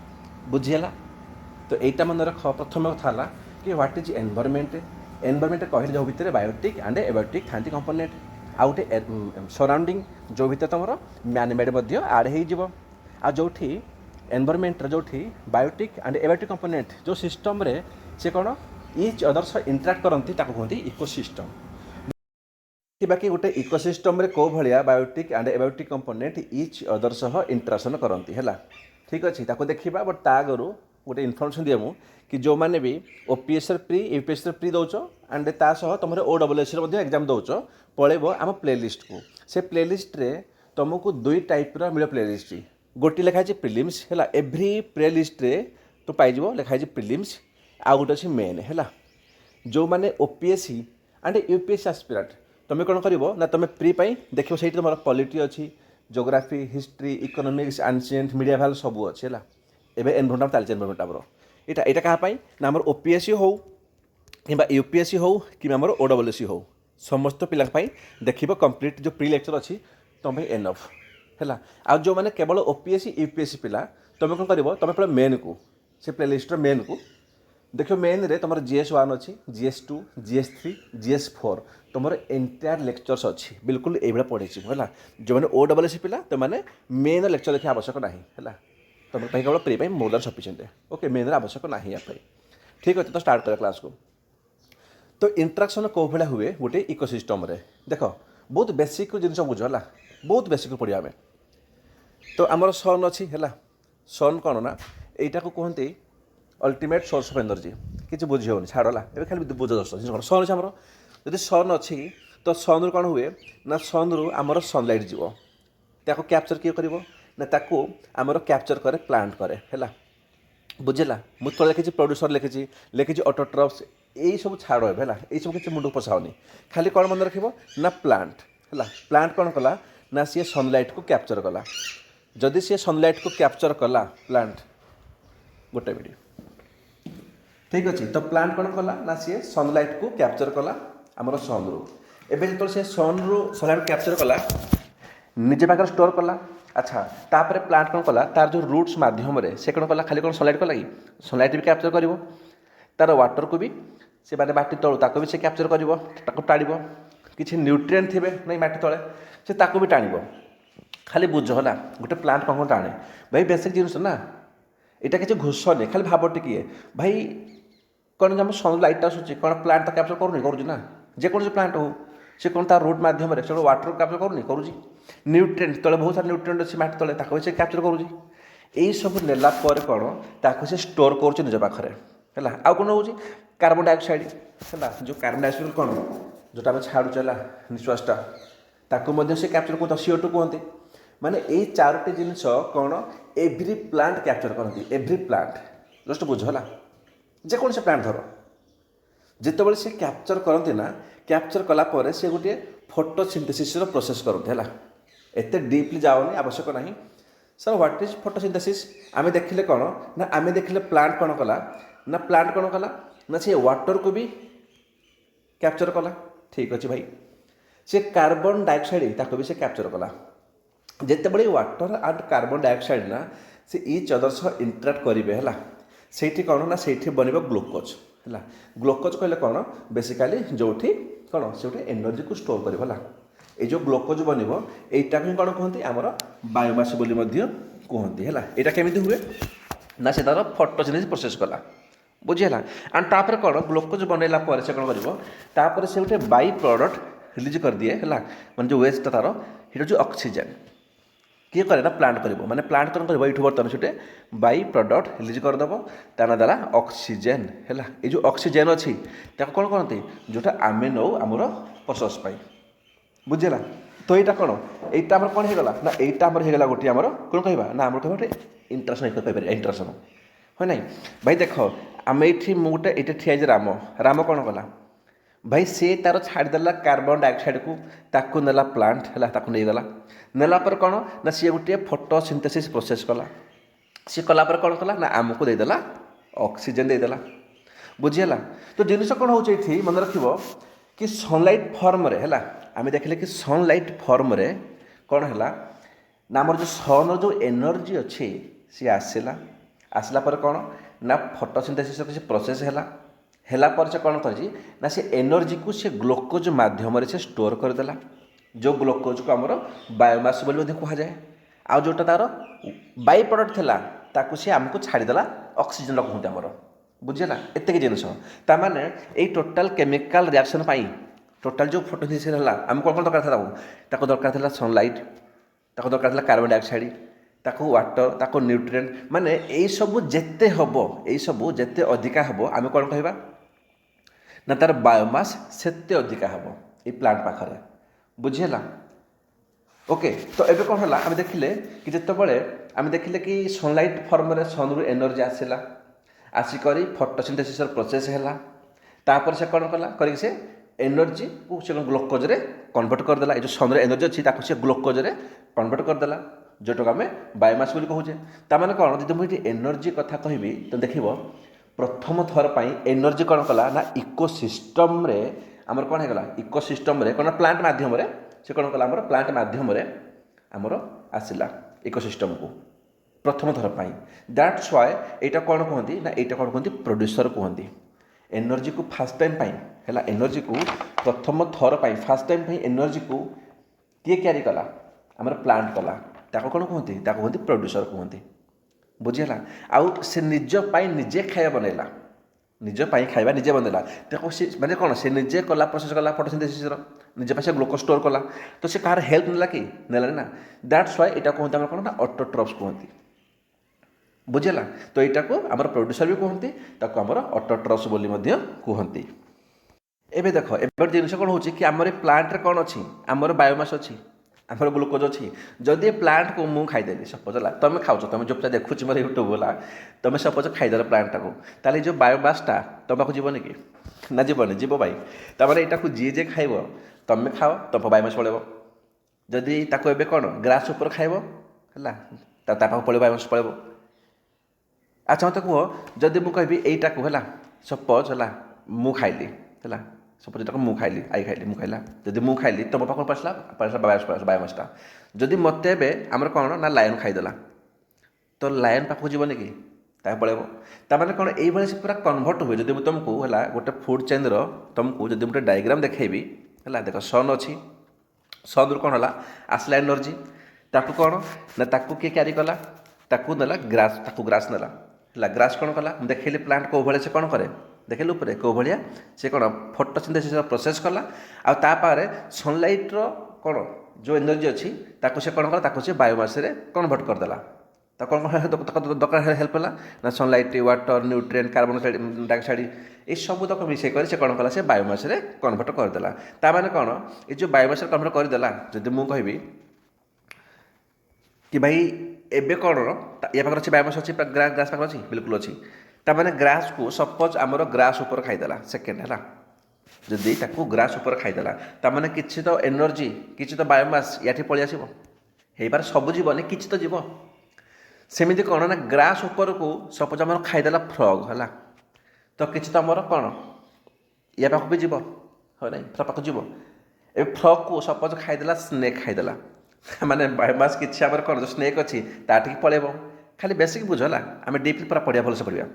बुझीला तो यहीटा मन रख प्रथम कथा है कि व्हाट इज एनवायरनमेंट एनवायरनमेंट कहले जो भितर बायोटिक एंड एबायोटिक था कंपोनेंट आउ गोटे सराउंडिंग जो भितर तुम मैनमेड आड हो जो एनवायरनमेंट जो बायोटिक एंड एबायोटिक कंपोनेंट जो सिस्टम रे से कौन इच अदर सह इंटराक्ट करती कहते इकोसिस्टम बाकी गोटे इकोसिस्टम रे को भलिया biotic and abiotic component each other सह इंटराक्शन करती है ठीक अच्छे ताको देखा बट ता आगु गोटे इनफर्मेशन दिए मु कि जो मैंने भी ओपीएस प्री यूपीएस प्री दौच एंड ता सह तुम ओडब्ल्यूएस एग्जाम दौच पलैब आम प्लेलिस्ट को से प्लेलिस्ट रे तुमको दुई टाइप मिले प्लेलिस्ट गोटे लिखाई प्रिलिम्स है एव्री प्लेलिस्ट रे तो पाइज लिखाई प्रिलिम्स आ गोटे अच्छे मेन है जो मैंने ओपीएससी एंड यूपीएससी एस्पिरेंट तुम कौन कर ना तुम प्री देख से तुम पॉलिटी अच्छी geography history economics ancient media भैल सब अच्छे है एवं एनवायरनमेंट चलती एनवायरनमेंट आमर यहाँ क्या ना आम ओपीएससी हो कि यूपीएससी हो कि आम ओडब्ल्यूएससी हो समस्त पिला देख कंप्लीट जो प्री लेक्चर अच्छी तुम एनफ है आ जो मैंने केवल ओपीएससी यूपीएससी पिला तुम कौन कर तुम पे मेन को से प्लेलिस्ट मेन को देख मेन रे तुम जीएस 1 अच्छी जीएस 2 जीएस 3 जीएस 4 तुम एंटायर लेक्चर्स अच्छी बिल्कुल ये पढ़े है जो मैंने ओडब्ल्यूएससी पिला तो मैंने मेन लेक्चर देखा आवश्यक ना है तुम केवल pre more than sufficient okay main आवश्यक ना या ठीक अच्छे तो स्टार्ट कर क्लास को तो इंटराक्शन कौ भाया हुए गोटे इकोसिस्टम रे देख बहुत बेसिक जिन बुझ है बहुत बेसिक पढ़ा आम तो आमर सन अच्छी है सन कौन ना यहाँ को कहते अल्टीमेट सोर्स ऑफ एनर्जी किसी बुझी होनी छाड़ा ए खाली बुझ दस सन अच्छे आमर जब सन अच्छी तो सन रु कौन हुए ना सन रु आमर सनलाइट जीव ताको कैप्चर किए कर ना ताको आमर कैप्चर करे प्लांट करे है बुझेगा मुझे तो लिखी प्रोड्यूसर लिखी ऑटोट्रॉप्स यही सब छाड़ है यही सब किसी मुंड पशाओनी खाली कौन मन रख ना प्लांट है प्लांट कौन कला ना सी सनलाइट को कैप्चर कला जदि सी सनलाइट को कैप्चर कला प्लांट गोटे मिनट ठीक अच्छे तो प्लांट कौन कला ना सी सनलाइट को कैप्चर कला आमर सन रु एवं जो सी सन रु सनलाइट कैप्चर कला निजे पाखे स्टोर कला अच्छा तापर प्लांट कौन कला तार जो रूट्स माध्यम से कौन कला खाली कौन सनलाइट कला कि सनलाइट भी कैप्चर कर तार वाटर को भी से माने माटी तलू ताको भी से कैप्चर कर टाण किसी न्यूट्रिएंट थे नहीं माटी तले से ताको भी टाण खाली बुझ है गोटे प्लांट कौन कौन टाणे भाई बेसिक जिनस ना यहाँ किसी घोषणे खाली भाव टिके भाई कौन जब सनलाइट आसूँ कौन प्लांट तो कैप्चर करूनी करूँ जेकोसी प्लांट हो से कौन तार रूट मध्यम से वाटर कैप्चर करूनी करूँ न्यूट्रिएंट तले बहुत सारा न्यूट्रिएंट अच्छी माटी तले ताको भी से कैप्चर करूँ यही सब नेला पर कौन ताको से स्टोर कर निज पाखे है आउ कौन हो कार्बन डाइऑक्साइड है जो कार्बन डाइऑक्साइड कौन जोटा आम छाड़ुचे निश्वासटा ताको से कैप्चर कर CO2 कहते माने यही चारोटी जिनस कौन एव्री प्लांट कैप्चर करती एव्री प्लांट जस्ट बुझ है जेको से प्लांट धर जिते से कैप्चर करती ना कैप्चर कलापर से गोटे फोटोसिंथेसिस प्रोसेस करते है एत डीपली जाओनी आवश्यक ना सर व्हाट इज फोटोसिंथेसिस आम देखिले कौन ना आम देखिले प्लांट कौन कला ना प्लांट कौन कला ना से वाटर को भी कैप्चर कला ठीक अच्छे भाई से कार्बन डाइऑक्साइड ताको भी से कैप्चर कला जिते बड़े वाटर एंड कार्बन डाइऑक्साइड ना से इच अदर सह इंटराक्ट करेंगे है से कौन ना से बन ग्लूकोज है ग्लूकोज कहले कौन बेसिकाली जो कौन से गोटे एनर्जी को स्टोर कर এই ଯେଉଁ ଗ୍ଲୁକୋଜ୍ ବନିବ এইଟାକୁ ହିଁ କ'ଣ କୁହନ୍ତି ଆମର ବାୟୋମାସ୍ ବୋଲି ମଧ୍ୟ କୁହନ୍ତି ହେଲା। ଏଇଟା କେମିତି ହୁଏ ନା ସେ ତାର ଫଟୋସିନ୍ଥେସିସ୍ ପ୍ରୋସେସ୍ କଲା ବୁଝିହେଲା। ଆଣ୍ଡ ତାପରେ କ'ଣ ଗ୍ଲୁକୋଜ୍ ବନେଇଲା ପରେ ସେ କ'ଣ କରିବ ତାପରେ ସେ ଗୋଟେ ବାଇ ପ୍ରଡ଼କ୍ଟ ରିଲିଜ୍ କରିଦିଏ ହେଲା, ମାନେ ଯେଉଁ ୱେଷ୍ଟଟା ତାର ସେଇଟା ହେଉଛି ଅକ୍ସିଜେନ୍। କିଏ କରେ ନା ପ୍ଲାଣ୍ଟ କରିବ, ମାନେ ପ୍ଲାଣ୍ଟ କ'ଣ କରିବ ଏଇଠୁ ବର୍ତ୍ତମାନ ସେଠି ବାଇ ପ୍ରଡ଼କ୍ଟ ରିଲିଜ୍ କରିଦେବ, ତା ନାଁ ଦେଲା ଅକ୍ସିଜେନ୍ ହେଲା। ଏଇ ଯେଉଁ ଅକ୍ସିଜେନ୍ ଅଛି ତାକୁ କ'ଣ କରନ୍ତି ଯେଉଁଟା ଆମେ ନେଉ ଆମର ପ୍ରସେସ୍ ପାଇଁ ବୁଝିହେଲା। ତ ଏଇଟା କ'ଣ ଏଇଟା ଆମର କ'ଣ ହେଇଗଲା ନା ଏଇଟା ଆମର ହେଇଗଲା ଗୋଟିଏ ଆମର କ'ଣ କହିବା ନା ଆମର କହିବା ଗୋଟେ ଇଣ୍ଟ୍ରାକ୍ସନ୍ କହିପାରିବା ଇଣ୍ଟ୍ରାକ୍ସନ୍ ହଁ ନାଇଁ ଭାଇ। ଦେଖ ଆମେ ଏଇଠି ମୁଁ ଗୋଟେ ଏଇଟା ଠିଆ ହେଇଛି ରାମ କ'ଣ କଲା ଭାଇ ସେ ତାର ଛାଡ଼ିଦେଲା କାର୍ବନ ଡାଇଅକ୍ସାଇଡ଼କୁ, ତାକୁ ନେଲା ପ୍ଲାଣ୍ଟ ହେଲା, ତାକୁ ନେଇଗଲା। ନେଲା ପରେ କ'ଣ ନା ସିଏ ଗୋଟିଏ ଫଟୋସିନ୍ଥେସିସ୍ ପ୍ରୋସେସ୍ କଲା। ସିଏ କଲା ପରେ କ'ଣ କଲା ନା ଆମକୁ ଦେଇଦେଲା ଅକ୍ସିଜେନ୍ ଦେଇଦେଲା ବୁଝିହେଲା। ତ ଜିନିଷ କ'ଣ ହେଉଛି ଏଇଠି ମନେ ରଖିବ କି ସନଲାଇଟ୍ ଫର୍ମରେ ହେଲା ଆମେ ଦେଖିଲେ କି ସନଲାଇଟ୍ ଫର୍ମରେ କ'ଣ ହେଲା ନା ଆମର ଯେଉଁ ସନ୍ର ଯେଉଁ ଏନର୍ଜି ଅଛି ସିଏ ଆସିଲା ପରେ କ'ଣ ନା ଫଟୋସିନ୍ଥେସିସ୍ର କିଛି ପ୍ରୋସେସ୍ ହେଲା ପରେ ସେ କ'ଣ କରିଛି ନା ସେ ଏନର୍ଜିକୁ ସେ ଗ୍ଲୁକୋଜ୍ ମାଧ୍ୟମରେ ସେ ଷ୍ଟୋର୍ କରିଦେଲା, ଯେଉଁ ଗ୍ଲୁକୋଜ୍କୁ ଆମର ବାୟୋମାସ୍ ବୋଲି ମଧ୍ୟ କୁହାଯାଏ। ଆଉ ଯେଉଁଟା ତା'ର ବାଇ ପ୍ରଡ଼କ୍ଟ ଥିଲା ତାକୁ ସେ ଆମକୁ ଛାଡ଼ିଦେଲା ଅକ୍ସିଜେନ୍ କୁହନ୍ତି ଆମର ବୁଝିହେଲା। ଏତିକି ଜିନିଷ ତାମାନେ ଏଇ ଟୋଟାଲ୍ କେମିକାଲ୍ ରିଆକ୍ସନ୍ ପାଇଁ ଟୋଟାଲ୍ ଯେଉଁ ଫଟୋସିନ୍ଥେସିସ୍ ହେଲା ଆମକୁ କ'ଣ ଦରକାର ଥିଲା ତାକୁ ଦରକାର ଥିଲା ସନଲାଇଟ୍, ତାକୁ ଦରକାର ଥିଲା କାର୍ବନ ଡାଇଅକ୍ସାଇଡ଼, ତାକୁ ୱାଟର, ତାକୁ ନ୍ୟୁଟ୍ରିଏଣ୍ଟ, ମାନେ ଏଇସବୁ ଯେତେ ହେବ ଏଇସବୁ ଯେତେ ଅଧିକା ହେବ ଆମେ କ'ଣ କହିବା ନା ତା'ର ବାୟୋମାସ୍ ସେତେ ଅଧିକା ହେବ ଏଇ ପ୍ଲାଣ୍ଟ ପାଖରେ ବୁଝିହେଲା। ଓକେ ତ ଏବେ କ'ଣ ହେଲା ଆମେ ଦେଖିଲେ କି ଯେତେବେଳେ ଆମେ ଦେଖିଲେ କି ସନଲାଇଟ୍ ଫର୍ମରେ ସନ୍ରୁ ଏନର୍ଜି ଆସିକରି ଫଟୋସିନ୍ଥେସିସ୍ର ପ୍ରୋସେସ୍ ହେଲା, ତାପରେ ସେ କ'ଣ କଲା କରିକି ସେ ଏନର୍ଜିକୁ ସେ ଗ୍ଲୁକୋଜ୍ରେ କନଭର୍ଟ କରିଦେଲା। ଏ ଯେଉଁ ସନ୍ର ଏନର୍ଜି ଅଛି ତାକୁ ସେ ଗ୍ଲୁକୋଜ୍ରେ କନଭର୍ଟ କରିଦେଲା, ଯେଉଁଟାକୁ ଆମେ ବାୟୋମାସ୍ ବୋଲି କହୁଛେ। ତା'ମାନେ କ'ଣ ଯଦି ମୁଁ ଏଠି ଏନର୍ଜି କଥା କହିବି ତ ଦେଖିବ ପ୍ରଥମ ଥର ପାଇଁ ଏନର୍ଜି କ'ଣ କଲା ନା ଇକୋସିଷ୍ଟମ୍ରେ ଆମର କ'ଣ ହେଇଗଲା ଇକୋସିଷ୍ଟମ୍ରେ କ'ଣ ପ୍ଲାଣ୍ଟ ମାଧ୍ୟମରେ ସେ କ'ଣ କଲା ଆମର ପ୍ଲାଣ୍ଟ ମାଧ୍ୟମରେ ଆମର ଆସିଲା ଇକୋସିଷ୍ଟମ୍କୁ ପ୍ରଥମ ଥର ପାଇଁ। ଦ୍ୟାଟ୍ସ ହ୍ୱାଏ ଏଇଟା କ'ଣ କୁହନ୍ତି ନା ଏଇଟା କ'ଣ କୁହନ୍ତି ପ୍ରୋଡ୍ୟୁସର୍ କୁହନ୍ତି। ଏନର୍ଜିକୁ ଫାର୍ଷ୍ଟ ଟାଇମ୍ ପାଇଁ ହେଲା ଏନର୍ଜିକୁ ପ୍ରଥମ ଥର ପାଇଁ ଫାର୍ଷ୍ଟ ଟାଇମ୍ ପାଇଁ ଏନର୍ଜିକୁ କିଏ କ୍ୟାରି କଲା ଆମର ପ୍ଲାଣ୍ଟ କଲା, ତାକୁ କ'ଣ କୁହନ୍ତି ତାକୁ କୁହନ୍ତି ପ୍ରୋଡ୍ୟୁସର୍ କୁହନ୍ତି ବୁଝିହେଲା। ଆଉ ସେ ନିଜ ପାଇଁ ନିଜେ ଖାଇବା ବନେଇଲା, ନିଜ ପାଇଁ ଖାଇବା ନିଜେ ବନେଇଲା, ତାକୁ ସେ ମାନେ କ'ଣ ସେ ନିଜେ କଲା ପ୍ରୋସେସ୍ କଲା ଫଟୋସିନ୍ଥେସିସ୍ର, ନିଜ ପାଇଁ ସେ ଗ୍ଲୁକୋଜ୍ ଷ୍ଟୋର୍ କଲା, ତ ସେ କାହାର ହେଲ୍ପ ନେଲା କି ନେଲାନି ନା। ଦ୍ୟାଟ୍ସ ହ୍ୱାଏ ଏଇଟା କୁହନ୍ତି ଆମର କ'ଣ ନା ଅଟୋଟ୍ରଫ୍ସ କୁହନ୍ତି ବୁଝିହେଲା। ତ ଏଇଟାକୁ ଆମର ପ୍ରୋଡ୍ୟୁସର୍ ବି କୁହନ୍ତି, ତାକୁ ଆମର ଅଟୋଟ୍ରଫ୍ସ ବୋଲି ମଧ୍ୟ କୁହନ୍ତି। ଏବେ ଦେଖ ଏବେ ଜିନିଷ କ'ଣ ହେଉଛି କି ଆମର ଏ ପ୍ଲାଣ୍ଟରେ କ'ଣ ଅଛି ଆମର ବାୟୋମାସ୍ ଅଛି, ଆମର ଗ୍ଲୁକୋଜ୍ ଅଛି। ଯଦି ଏ ପ୍ଲାଣ୍ଟକୁ ମୁଁ ଖାଇଦେଲି ସପୋଜ୍ ହେଲା, ତୁମେ ଖାଉଛ, ତୁମେ ଯେଉଁ ପିଲା ଦେଖୁଛି ମୋର ୟୁଟ୍ୟୁବ୍ ହେଲା, ତୁମେ ସପୋଜ୍ ଖାଇଦେଲ ପ୍ଲାଣ୍ଟଟାକୁ, ତାହେଲେ ଏ ଯେଉଁ ବାୟୋମାସ୍ଟା ତୁମ ପାଖକୁ ଯିବନି କି ନା ଯିବନି, ଯିବ ଭାଇ। ତାପରେ ଏଇଟାକୁ ଯିଏ ଖାଇବ ତୁମେ ଖାଅ ତୁମ ବାୟୋମାସ୍ ପଳେଇବ। ଯଦି ତାକୁ ଏବେ କ'ଣ ଗ୍ରାସ୍ ଉପରେ ଖାଇବ ହେଲା ତା ପାଖକୁ ପଳେଇବ ବାୟୋମାସ୍ ପଳେଇବ। ଆଚ୍ଛା ମୋତେ କୁହ ଯଦି ମୁଁ କହିବି ଏଇଟାକୁ ହେଲା ସପୋଜ୍ ହେଲା ମୁଁ ଖାଇଲି ହେଲା ସପୋଜ୍ ଏଇଟାକୁ ମୁଁ ଖାଇଲି ମୁଁ ଖାଇଲା, ଯଦି ମୁଁ ଖାଇଲି ତୁମ ପାଖକୁ ପଳେଇଲା ବାୟୋମାସ୍ଟା। ଯଦି ମୋତେ ଏବେ ଆମର କ'ଣ ନା ଲାୟନ୍ ଖାଇଦେଲା ତ ଲାୟନ୍ ପାଖକୁ ଯିବନି କି ତାକୁ ପଳେଇବ। ତାମାନେ କ'ଣ ଏଇଭଳି ସେ ପୁରା କନଭର୍ଟ ହୁଏ। ଯଦି ମୁଁ ତୁମକୁ ହେଲା ଗୋଟେ ଫୁଡ୍ ଚେନ୍ର ତୁମକୁ ଯଦି ଗୋଟେ ଡାଇଗ୍ରାମ୍ ଦେଖେଇବି ହେଲା, ଦେଖ ସନ୍ ଅଛି, ସନ୍ରୁ କ'ଣ ହେଲା ଆସିଲା ଏନର୍ଜି, ତାକୁ କ'ଣ ନା ତାକୁ କିଏ କ୍ୟାରି କଲା ତାକୁ ନେଲା ଗ୍ରାସ୍ ନେଲା ହେଲା। ଗ୍ରାସ୍ କ'ଣ କଲା ମୁଁ ଦେଖେଇଲି ପ୍ଲାଣ୍ଟ କେଉଁ ଭଳିଆ ସେ କ'ଣ କରେ ଦେଖିଲୁ ଉପରେ କେଉଁ ଭଳିଆ ସେ କ'ଣ ଫଟୋସିନ୍ଥେସିସ୍ର ପ୍ରୋସେସ୍ କଲା, ଆଉ ତାପରେ ସନଲାଇଟ୍ର କ'ଣ ଯେଉଁ ଏନର୍ଜି ଅଛି ତାକୁ ସେ କ'ଣ କଲା ତାକୁ ସେ ବାୟୋମାସ୍ରେ କନଭର୍ଟ କରିଦେଲା। ତାକୁ କ'ଣ ଦରକାର ହେଲ୍ପ ହେଲା ନା sunlight, water, nutrient, carbon dioxide ଏସବୁ ତକ ମିଶାଇ କରି ସେ କ'ଣ କଲା ସେ ବାୟୋମାସ୍ରେ କନଭର୍ଟ କରିଦେଲା। ତା'ମାନେ କ'ଣ ଏ ଯେଉଁ ବାୟୋମାସ୍ରେ କନଭର୍ଟ କରିଦେଲା, ଯଦି ମୁଁ କହିବି कि भाई एबे कौन या पाखे अच्छे बायोमास अच्छी ग्रास पाखे अच्छी बिल्कुल अच्छी ताने ग्रास को सपोज आमर ग्रास उपर खाईदेला सेकेंड है जदि ताकू ग्रास उपर खाईदेला ताने किसी तो एनर्जी किसी तो बायोमास या पलि आसो हो सब जीवन किसी तो जीव सेमती कौन ना ग्रास उपर को सपोज आम खाईदेला फ्रग है तो किसी तो आमर कौन या पाख भी जीव है ना फ्रग पाख जीव ए फ्रग को सपोज खाईदेला स्नेक खाईदेला माने बायोमास किसी आम कौन जो स्नेक अच्छी ताठी पलैब खाली बेसिक बुझ है आम डीपली पूरा पढ़िया भलसे पढ़ा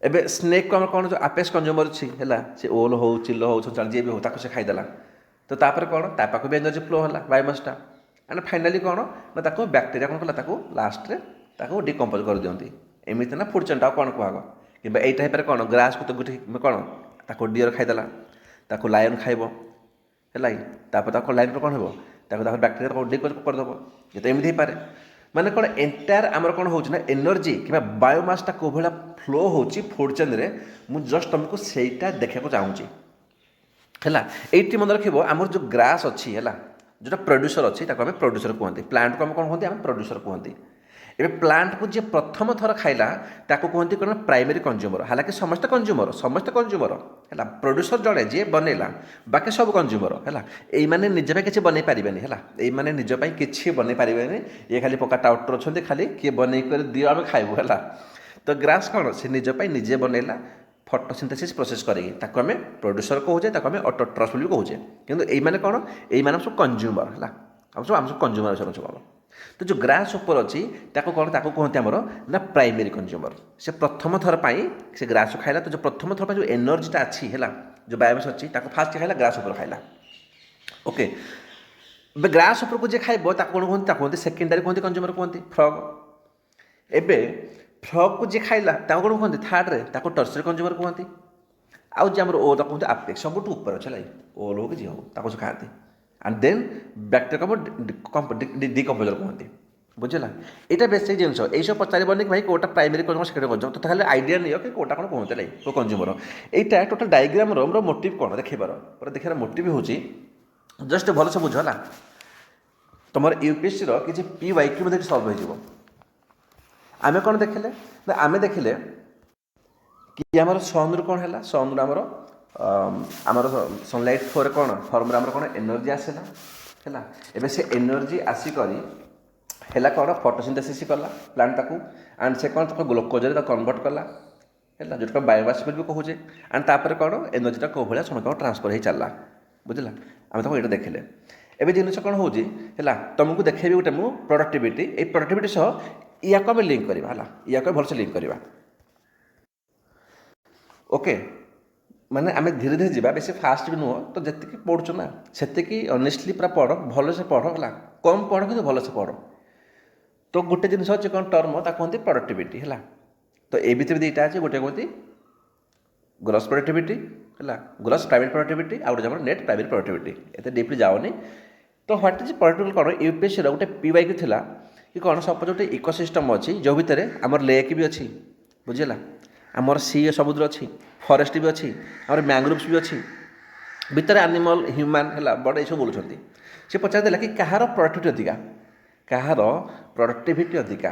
एबे स्नेक को आम कौन जो आपेक्स कंज्यूमर अच्छी है सी ओल हो चिल्ल हो जी भी हो से खाईदेला तो तापर कौन ता पाखु भी एनर्जी फ्लो होला बायोमासटा एंड फाइनाली कौन ना ताको बैक्टेरिया कौन कला ताको लास्ट रे ताको डिकम्पोज कर दियंती एमिति ना फूड चेन टा कौन कुहाग कि एई टाइप रे कौन ग्रास को तो गुटी कौन ताको डियर खाइदेला ताको लायन खाइबो है तापर ताको लाइन कौन हो बैक्टेरिया को डिकम्पोज करदेव ये तो एमती पारे माने कौन एंटायर आमर कौन हो एनर्जी कि बायोमासटा को भाया फ्लो हो फूड चेन रे मु जस्ट तुमको सेटा देखा चाहूँगी है ये मन रख आम जो ग्रास अच्छी है जोटा प्रोड्यूसर अच्छी आम प्रोड्यूसर कहते प्लांट को आम कौन कहते आम प्रोड्यूसर कहते एवं प्लांट को जी प्रथम थर खाइला ताको कहते कौन प्राइमरी कंज्यूमर हालांकि समस्त कंज्यूमर है प्रोड्यूसर जड़े जी बनैला बाकी सब कंज्यूमर है ये निज किसी बन पारे ये निज किसी बन पारे ये खाली पक्का टाउटर अच्छा खाली किए बन कर दियो आम खाइबू है तो ग्रास कौन से निज निजे बनैला फोटोसिंथेसिस प्रोसेस करेगी ताको आम प्रोड्यूसर कहूचे ताको आम ऑटोट्रॉफ भी कहूचे किंतु ये कौन ये सब कंज्यूमर है आम सब कंज्यूमर सब तो जो ग्रास ऊपर अच्छी ताको कौन ताको कहते आमर ना प्राइमरी कंज्यूमर से प्रथम थर पाई से ग्रास खाइला तो जो प्रथम थर जो एनर्जीटा अच्छी है जो बायोमास अच्छी ताको फास्ट खाइला ग्रास ऊपर खाइला ओके ग्रास ऊपर को जे खाइबो ताको कौन कहते सेकेंडरी कहते कंज्यूमर कहते फ्रग एबे फ्रग को जी खाइला ताको कौन कहते थर्ड रे ताको टर्सरी कंज्यूमर कहते आउ जे आमर ओ ताको कहते आपेक्स सबुठ ऊपर अच्छा ओल हो कि जी हो ताको से खाते एंड देन बैक्टेरिया को डिकम्पोजर कहते बुझला यहाँ बेसिक जिन यही पचारे कि भाई कोटा प्राइमरी कंज्यूमर सेकेंडरी कंज्यूमर तो खाली आइडिया नहीं कि कोटा कौन कहते को कंज्यूमर यहाँ टोटाल डायग्राम रो मोटिव कौन देखार देखार मोटिव हूँ जस्ट भल से बुझ है तुम यूपीएससी किसी PYQ सल्व हो आम कौन देखिले ना आम देखिले कि आमर सन रु कौन है सन रु आमर आमर सनलाइट थ्रो कौन फर्म आमर कौन एनर्जी आसला है एवं से एनर्जी आसिक है कौन फोटोसिंथेसिस कला प्लांट ताकू एंड से कौन तक ग्लूकोज कन्वर्ट कला है जो बायोमास भी कहूचे एंड तापर कौन एनर्जीटा कौ भाया समय कौन ट्रांसफर हो चलला बुझला आम तक ये देखिले एवं जिन कौन हो तुमको देखेबी गोटे मु प्रोडक्टिविटी ये प्रोडक्टिविटी सह या को लिंक करवा है या को भलसे लिंक करवा ओके माने आम धीरे धीरे जावा बेसी फास्ट भी नुह तो जी पढ़ुच ना से ऑनेस्टली पूरा पढ़ भल से पढ़ है कम पढ़ कि भल से पढ़ तो गोटे जिन अच्छे कौन टर्म ता कहते प्रोडक्टिविटी है तो ये भितर दुईटा अच्छे गोटे कहते ग्रॉस प्रोडक्टिविटी है ग्रॉस प्राइवेट प्रोडक्टिविटी आ गए नेट प्राइवेट प्रोडक्टिविटी एत डीपली जाओनी तो व्हाट इज प्रोडक्टिविटी कौन यूपीएससी गोटे PYQ थिला कि कौन सपोज गोटे इकोसिस्टम अच्छी जो भितर आमर लेक भी अच्छी बुझेगा आमर सी समुद्र अच्छी फरेस्ट भी अच्छी आमर मैंग्रोव्स भी अच्छी भितर एनिमल ह्यूमन है बड़े सब बोलुं सी पचार कि कହାର प्रोडक्टिविटी अधिका कହାର प्रोडक्टिविटी अधिका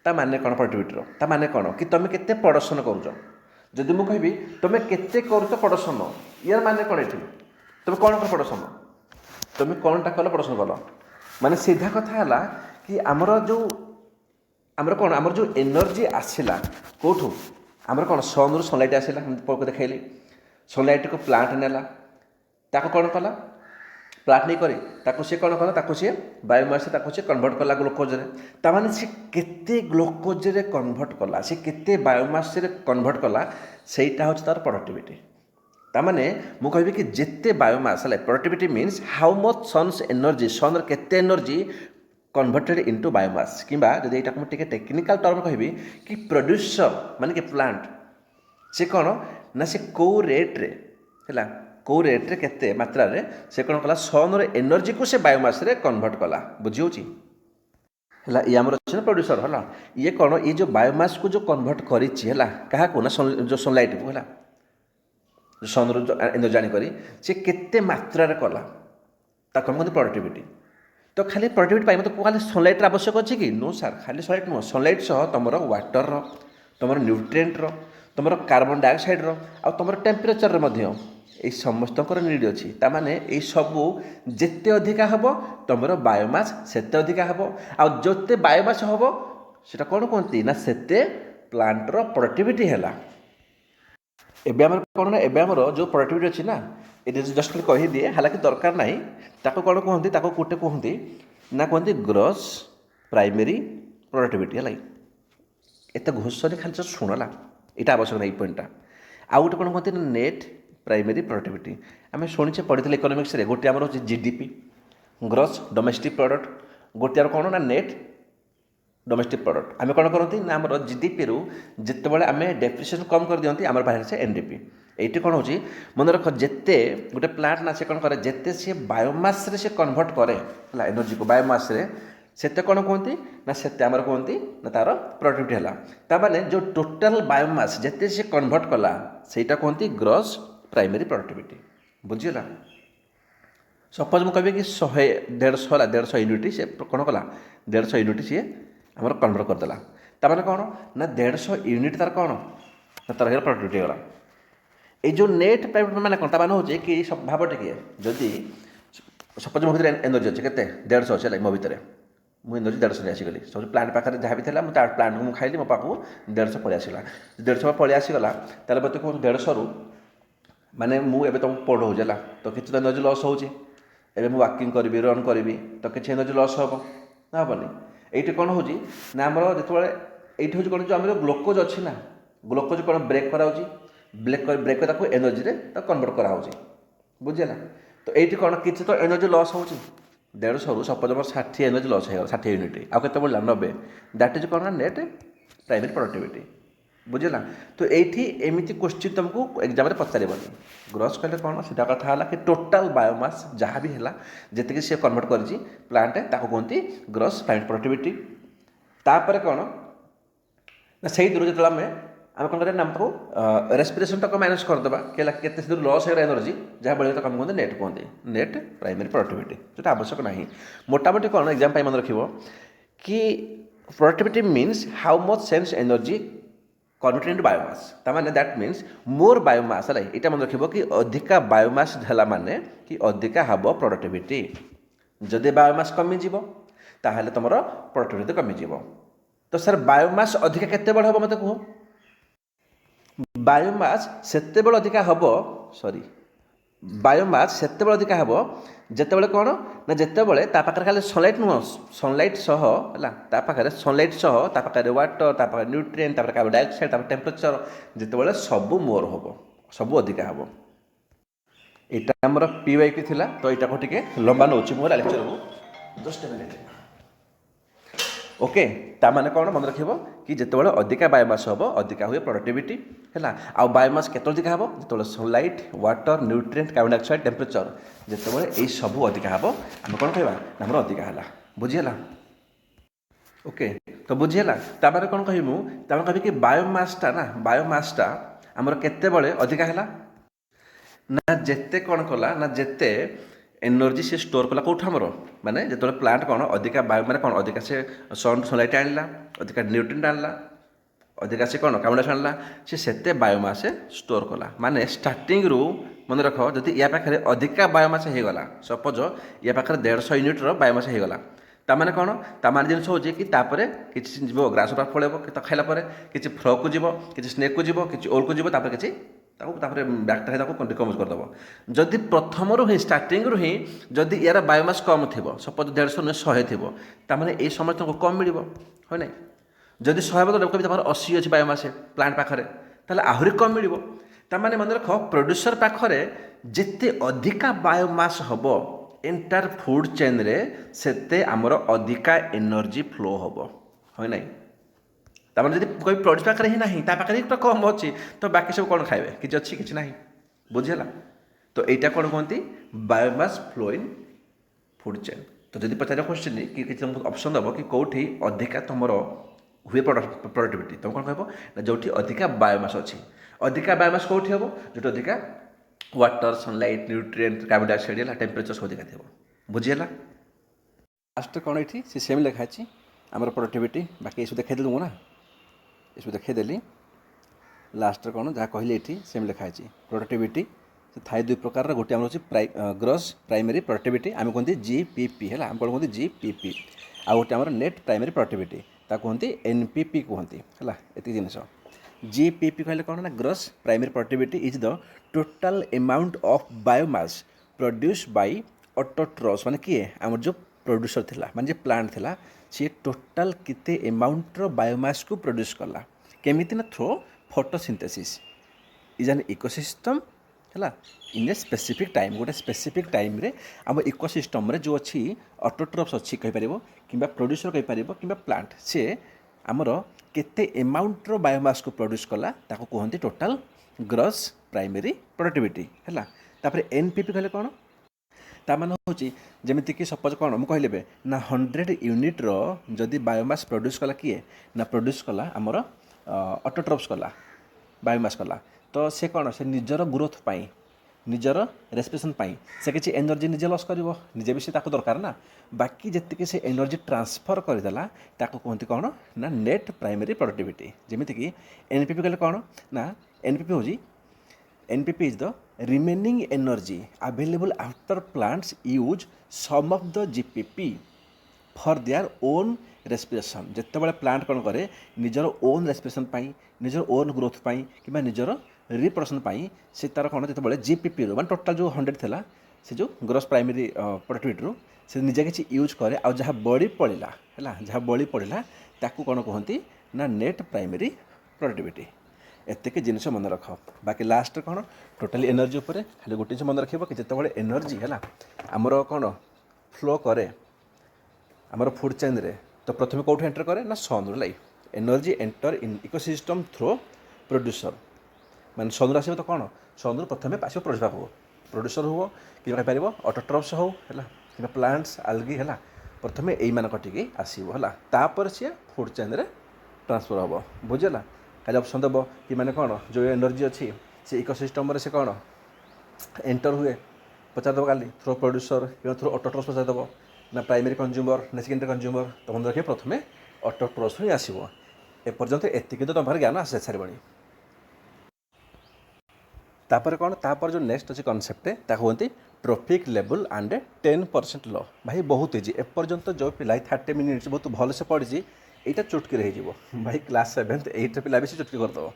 ता माने कौन प्रोडक्टिविटी ता माने कौन कि तुम केते प्रोडक्शन करुच जदि मु कहबी तुम केते करुच प्रोडक्शन यार माने कौन ये तुम कौन कर प्रोडक्शन तुम कौनटा कल प्रोडक्शन कल माने सीधा कथा है कि आमर जो आमर कौन आमर जो एनर्जी आसला कौटू आमर कौन सन रु सनलाइट आसला देखली सनलाइट को प्लांट नेला ताको कौन कला प्लांट नहीं करी ताको सी कौन कला ताको सी बायोमास ताको सी कन्वर्ट कला ग्लूकोज रे तामाने सी केते ग्लूकोज रे कन्वर्ट कला सी केते बायोमास रे कन्वर्ट कला सेटा होछ तार प्रोडक्टिविटी तामाने मु कहबी कि जेते बायोमास है productivity means how much sun's energy sun केते एनर्जी कन्वर्टेड इनटू बायोमास किंबा जदि एटा मुझे टेक्निकल टर्म कहबी कि प्रोड्यूसर माने कि प्लांट से कौन ना से कौ रेट्रे है कौ रेट्रे केते मात्रा रे से कौन कला सन एनर्जी को से बायोमास रे कन्वर्ट कला बुझी है ये आमर अच्छे प्रोड्यूसर है ये कौन ये जो बायोमास को जो कन्वर्ट करी है क्या ना जो सनलाइट को है सन एनर्जी आनी करी से केते मात्रा रे कला ताको हम कहते प्रोडक्टिविटी तो खाली प्रोडक्टिविटी पाई मतलब खाली सनलाइट आवश्यक अच्छे कि नो सार खाली सनलाइट नुह सनलाइट सह तुम वाटर तुम न्यूट्रिएंट तुम कार्बन डाइऑक्साइड तुम टेम्परेचर ये समस्त नीड अच्छी ताने ये सबू जिते अधिका हम तुम बायोमास सेते अधिका हम आते बायोमास हम से कौन कहती ना सेते प्लांटर प्रोडक्टिविटी है एवं कौन ना एवं जो प्रोडक्टिविटी अच्छी ना ये जस्ट खाली कही दिए हालांकि दरकार ना ताको कौन कहते ताको गोटे कहते ना कहते ग्रॉस प्राइमरी प्रोडक्टिविटी है एत घोष खाली शुणला यहाँ आवश्यक ना ये पॉइंटा आउ गोटे कौन कहते नेट प्राइमरी प्रोडक्टिविटी आम शुणे पढ़ी इकोनोमिक्स गोटे आम हूँ जीडीपी ग्रॉस डोमेस्टिक प्रोडक्ट गोटे कौन ना नेट डोमेस्टिक प्रोडक्ट आम कौन करती ना आम जीडीपी रु जिते आम डेप्रिसिएसन कम कर दिखती आम बाहर से एनडीपी ये कौन हो मन रख जिते गोटे प्लांट ना से कौन करे जिते सी बायोमास रे से कन्वर्ट करे एनर्जी को बायोमास रे सेते कौन कहते ना सेते आमर कहते ना तार प्रोडक्टिविटी है ताने जो टोटाल बायोमास जिते से कन्वर्ट कला सेटा कहते ग्रॉस प्राइमरी प्रोडक्टिविटी बुझीगला सपोज मुझे कह कि 150 यूनिट से कौन कला 150 यूनिट सी आमर कन्वर्ट करदेला ताने कौन ना 150 यूनिट तार कौन ना तार प्रोडक्टिविटी गला ये जो नेट प्राइवेट मैंने कौन ताने हो कि भाव टे जदि सपोज मो भर एनर्जी अच्छे के 150 अच्छे मो भितर मुझे एनर्जी 150 आसीगली सब प्लांट पाखे जहाँ भी था मुझे प्लांट को खाइली मो पाखु 150 पलि आसला 150 पलि आसीगला ताले मत कौन 150 रु माने मुझे तुमको पढ़ाऊँ है तो किसी तो एनर्जी लस होची एबे मु वाकिंग करी रन करी तो किसी एनर्जी लस हम ना हेनी ये कौन हो ना आम जो ये हूँ कौन जो आम ग्लुकोज अच्छी ना ग्लुकोज कौन ब्रेक कराऊँ ब्रेक कर एनर्जी कन्वर्ट कराऊँ बुझेगा तो ये कौन किसी तो एनर्जी लस हो 150 रु सपोज मोर 60 एनर्जी लस हो 60 यूनिट आउ के बढ़ला 90 दैट इज कौन ना नेट प्राइमरी प्रोडक्टिविटी बुझेगा तो ये एमती क्वेश्चन तुमको एग्जाम पचार ग्रॉस कहले कौन सीधा कथा है कि टोटाल बायोमास जहाँ भी है जी सी कन्वर्ट कर प्लांट ताको कहती ग्रॉस प्राइमरी प्रोडक्टिविटी तापर कौन ना से दूर जो आम कौन करें नाम को रेस्पिरेशन तक माइनस करदे के दूर लस हो एनर्जी जहाँ बड़े तक कहते नेट कहते नेट प्राइमरी प्रोडक्टिविटी जोटा आवश्यक ना मोटामोटी कौन एग्जाम मन रख कि productivity means how much sun's energy converted into biomass तामाने दैट मीन्स मोर बायोमास है यहाँ मन रख कि अधिका बायोमास है माने कि अधिका हम प्रोडक्टिविटी जदि बायोमास कमिज ताहले तुम प्रोडक्टिविटी कमिज तो सर बायोमास अधिका केते बड़ हम मत कह बायोमास सेते बड़ अधिका हम सॉरी बायोमास सेते बड़ अधिका हम जिते कौन ना जिते पाखे खाली सनलाइट नुह सनलाइट सह है पाखे सनलाइट सह पाखे वाटर तापर न्यूट्रिएंट तापर कार्बन डाइऑक्साइड तापर टेम्परेचर जिते सब मोर हम सब अधिका हम यहाँ आमर पीवाई थिला तो यहाँ को टे लंबा नौ मोर लेक्चर को जस्ट मिनिट ओके ताने कौन मन रख कि जिते अधिका बायोमास हम अधिका हुए प्रोडक्टिविटी है आउ बायोमास केत अधिका हम जो sunlight water nutrient carbon dioxide temperature जिते ये सब अधिका हम आम कौन कह आम अधिका है बुझीगला ओके तो बुझीगला तापर कौन कहूँ कह कि बायोमासटा ना बायोमासटा आमर केते बड़े अधिका है ना जिते कौन कला ना जिते एनर्जी से स्टोर कला कौट आमर माने जो प्लांट कौन अधिका बायो माने कौन अधिका से सनलाइट आणला अधिका न्यूट्रिएंट आणला अधिका से कौन कार्बन डाइऑक्साइड आणला से बायोमास स्टोर कला माने स्टार्टिंग रु मन रख जदि या पाखे अधिका बायोमास हो गला सपोज या पाखे 150 यूनिट बायोमास हो गला तामाने कौन तामाने जिन हो कि किसी जीव ग्रास पड़ेब तो खाइला किसी फ्रॉग को जीव किसी स्नेक को जीव किसी ओल को जीव किसी बैक्टेरिया डिकम्पोज करदेव जदि प्रथम ही स्टार्टिंग ही जदि यार बायोमास कम थी सपोज 150 नुहे 100 थी ताने ये समस्त को कम मिल है ना जदि 100 बदल कभी 80 अच्छी बायोमास प्लांट पाखे ताले आहरी कम मिल ताने मन रख प्रोड्यूसर पाखे जिते अधिका बायोमास हम एंटायर फूड चेन रे सेते आमर अधिका एनर्जी फ्लो हम है ना तार जब कोई प्रोड्यूस पाखे ही ना पाखे तो कम अच्छी तो बाकी सब कौन खाए कि अच्छी कि ना बुझेगा तो यहाँ कौन कहती biomass flow in food chain तो जब पचार क्वेश्चन कि तुमको ऑप्शन दब कि कौटी अधिका तुम हुए प्रोडक्टिविटी तुम कौन कह जो अधिका बायोमास अच्छी अधिका बायोमास कौटी हम जो अधिका water sunlight nutrient carbon dioxide temperature सब अधिका थी बुझीगला लास्ट कौन ये सेम लिखाई आमर प्रोडक्टिविटी बाकी ये देखा मुझे इसको देखीदेली लास्ट कौन जहाँ कहली ये सेम लिखाई प्रोडक्टिविटी थाए दुई प्रकार गोटे आम हूँ ग्रॉस प्राइमरी प्रोडक्टिविटी आम कहते जीपीपी है आम कौन कहते जीपीपी आ गोटे आम नेट प्राइमरी प्रोडक्टिविटी कहते एनपीपी कहते है ये जिनस जीपीपी कहले कौन ना gross primary productivity is the total amount of biomass produce by autotrophs माने किए आम जो प्रोड्यूसर थिला माने जो प्लांट थिला सी टोटाल किते अमाउंटर बायोमास को प्रोड्यूस कला केमिति ना through photosynthesis is an ecosystem है इन ए स्पेसिफिक टाइम गोटे स्पेसिफिक टाइम रे आम इकोसिस्टम रे जो अच्छी ऑटोट्रॉप्स अच्छी कहीपर कि प्रोड्यूसर कहीपर कि प्लांट सी आमर केते एमाउंट रो बायोमास को प्रोड्यूस कला ताको कहते टोटाल ग्रॉस प्राइमरी प्रोडक्टिविटी है तापर एनपीपी कहले कौन तामान हूँ जमीक सपोज कौन मुझे कहले ना 100 यूनिट रो जदि बायोमास प्रोड्यूस कला किए ना प्रोड्यूस कला आमर ऑटोट्रॉप्स कला बायोमास कला तो से कौन से निजर ग्रोथ पाई निजर रेस्पिरेशन पाई से किसी एनर्जी निजे लॉस कर निजे भी से दरकार ना बाकी जी से एनर्जी ट्रांसफर करदेला ताको कहते कौन ना नेट प्राइमरी प्रोडक्टिविटी जमीक एनपीपी कहले कौन ना एनपीपी हूँ NPP is the remaining energy available after plants use some of the GPP for their own respiration जिते बड़े प्लांट कौन करे निजर ओन रेस्पिरेशन पाई निजर ओन ग्रोथ पाई कि निजर रिप्रोडक्शन पाई से तार कौन जो जीपीपी रो टोटाल जो 100 थिला से जो ग्रॉस प्राइमरी प्रोडक्टिविटी रो से निजे किसी यूज करे आ जहाँ बड़ी पड़ेगा है जहाँ बड़ी पड़ेगा ताकू कौन कहती ना नेट प्राइमरी प्रोडक्टिविटी एतिक जिनस मन रख बाकी लास्ट कौन टोटाली एनर्जी उपर खाली गोटे मन रख कि जिते एनर्जी है आमर कौन फ्लो करे आमर फूड चेन रे तो प्रथम कौट एंटर करे ना सन रू like energy enter in ecosystem through producer मान सन आस तो कौन सन रू प्रथम आस प्रोड्यूसर हो कि कहीपर ऑटोट्रॉप्स हो कि प्लांट्स आल्गी है प्रथम यही मान कटिकी आसो है सी फूड चेन रे ट्रांसफर हम बुझेगा खाली ऑप्शन देव कि माने कौन जो एनर्जी अच्छी से इकोसिस्टम से कौन एंटर हुए पचारदेव खाली थ्रो प्रोड्यूसर कि थ्रो ऑटोट्रॉप्स पचारदेव ना प्राइमरी कंज्यूमर ना सेकेंडरी कंज्यूमर तो मन रखिए प्रथम ऑटोट्रॉप्स ही आसो एपर्यंत एतिक तो तुम ज्ञान आस सारे तापर कौन तापर जो नेक्स्ट अच्छी कनसेप्ट कहते ट्रॉफिक लेवल एंड 10% लॉ भाई बहुत इजी एपर्यंत जो पिला 30 मिनिट्स बहुत भलसे पढ़ी यहाँ चुटकी हो भाई क्लास 7th 8 पिला भी चुटकी करदेव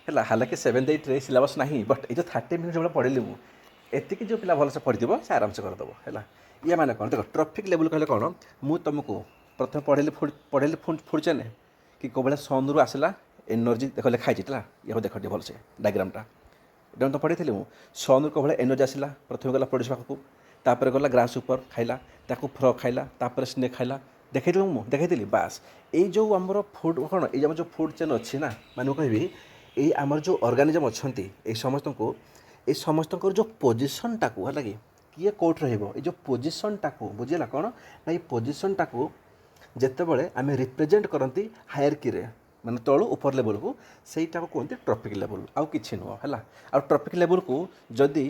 है हालांकि 7th 8 सिलेबस ना बट ये 30 मिनिट जो पढ़ी मुझे जो पिला भलसे पढ़ी से आराम से करदेव है ये मैंने कौन देख ट्रॉफिक लेवल कहले कौन मुझे तुमको प्रथम पढ़ेली फूड चेन कि कौ भाई सन रू आसला एनर्जी देख लिखाई ये देख भलसे डायग्रामटा इटा तो पढ़ी मुझे सन रू कौ भाई एनर्जी आसला प्रथम गला प्रोड्यूस पाखक तापर गला ग्रास ऊपर खाइला ताकू फ्रग खाइला तापर स्नेक खाइला देखी मुझे देखी बास ये जो आमर फूड कौन ये जो फूड चेन अच्छी ना माने कहि ये आमर जो ऑर्गेनिजम अच्छा ये समस्त को ये समस्त जो पोजिशन टाक है कि किए कौट रो जो पोजिशन टाक बुझेगा कौन ना ये पोजिशन टाक जिते बड़े आम रिप्रेजेंट करती हायरकी रे माने तलू ऊपर लेवल को सहीटा कहते ट्रॉफिक लेवल आउ कि नुह है आ ट्रॉफिक लेवल को जदि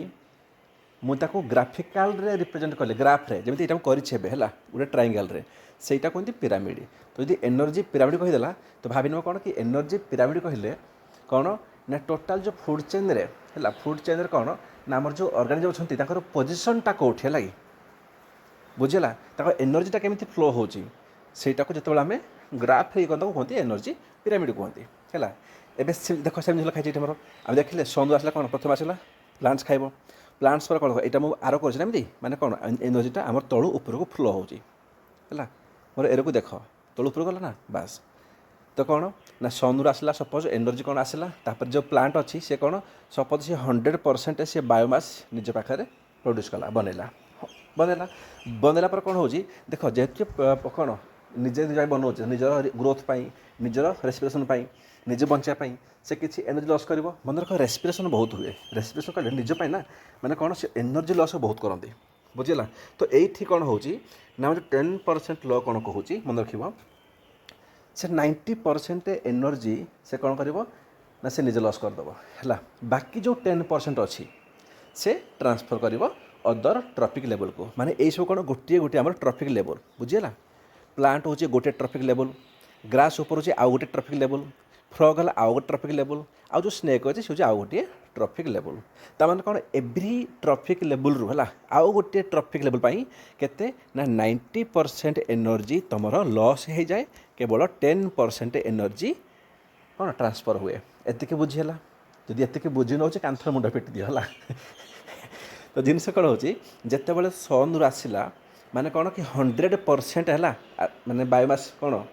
मुझे ग्राफिकाल रे रिप्रेजेंट कले ग्राफ रे जमी यहाँ करें है गोटे ट्रायंगल रे सहीटा कहते पिरामिड तो यदि एनर्जी पिरामिड कहीदेला तो भाव न कौन कि एनर्जी पिरामिड कहले कौन ना टोटाल जो फूड चेन रे है फूड चेन रे कौन ना आमर जो ऑर्गेनिजम अच्छा पोजिशनटा कौट है कि बुझेगा एनर्जीटा केमी फ्लो होटा को जो आम ग्राफ रे कहते एनर्जी पिरामिड कहते है एवं देख से लिखाई आम देखिले सन आसला कौन प्रथम आसला प्लांट्स खाइब प्लांट्स पर कौन यहाँ मुझे आर कर माने कौन एनर्जीटा आम तलू उपरको फ्लो होहै मोर एरो को देख तलू ऊपर गला ना बास तो कौन ना सन रू आसला सपोज एनर्जी कौन आसला तापर जो प्लांट अच्छी से कौन सपोज से 100% से बायोमास निज पाखे प्रोड्यूस कला बनैला पर कौन हो देख जेहेतु कौन निजे निजे बनाऊे निजर ग्रोथ पाई निजर रेस्पिरेशन पाई निजे बचाई से किसी एनर्जी लॉस कर मन रख रेस्पिरेशन बहुत हुए रेस्पिरेशन कले निज ना माने कौन से एनर्जी लॉस बहुत करती बुझेगा तो ये कौन हो ना 10% लॉ कौन कहूँ मन रख से 90% एनर्जी से कौन कर ना से निजे लॉस करदेव है बाकी जो 10% अच्छी से ट्रांसफर कर अदर ट्रॉफिक लेवल को माने यही सब कौन गोटे गोटे आम ट्रॉफिक लेवल बुझेगा प्लांट हूँ गोटे ट्रॉफिक लेवल ग्रास ऊपर हूँ आउ गोटे ट्रॉफिक लेवल फ्रग है आउ गोटे ट्रॉफिक लेवल आउ जो स्नेक अच्छे से आउ गोटे ट्रॉफिक लेवल तार कौन एव्री ट्रॉफिक लेवल रू है आउ गोटे ट्रॉफिक लेवल पाई केते ना 90% एनर्जी तुम लॉस हो जाए केवल 10% एनर्जी कौन ट्रांसफर हुए एतिक बुझीगला जदि एतिक बुझी नौ कांथर मुंड पिटी दियो है तो जिनस कौन हो जिते बड़े सन रू आसला माने कौन कि 100% है माने बायोमास कौन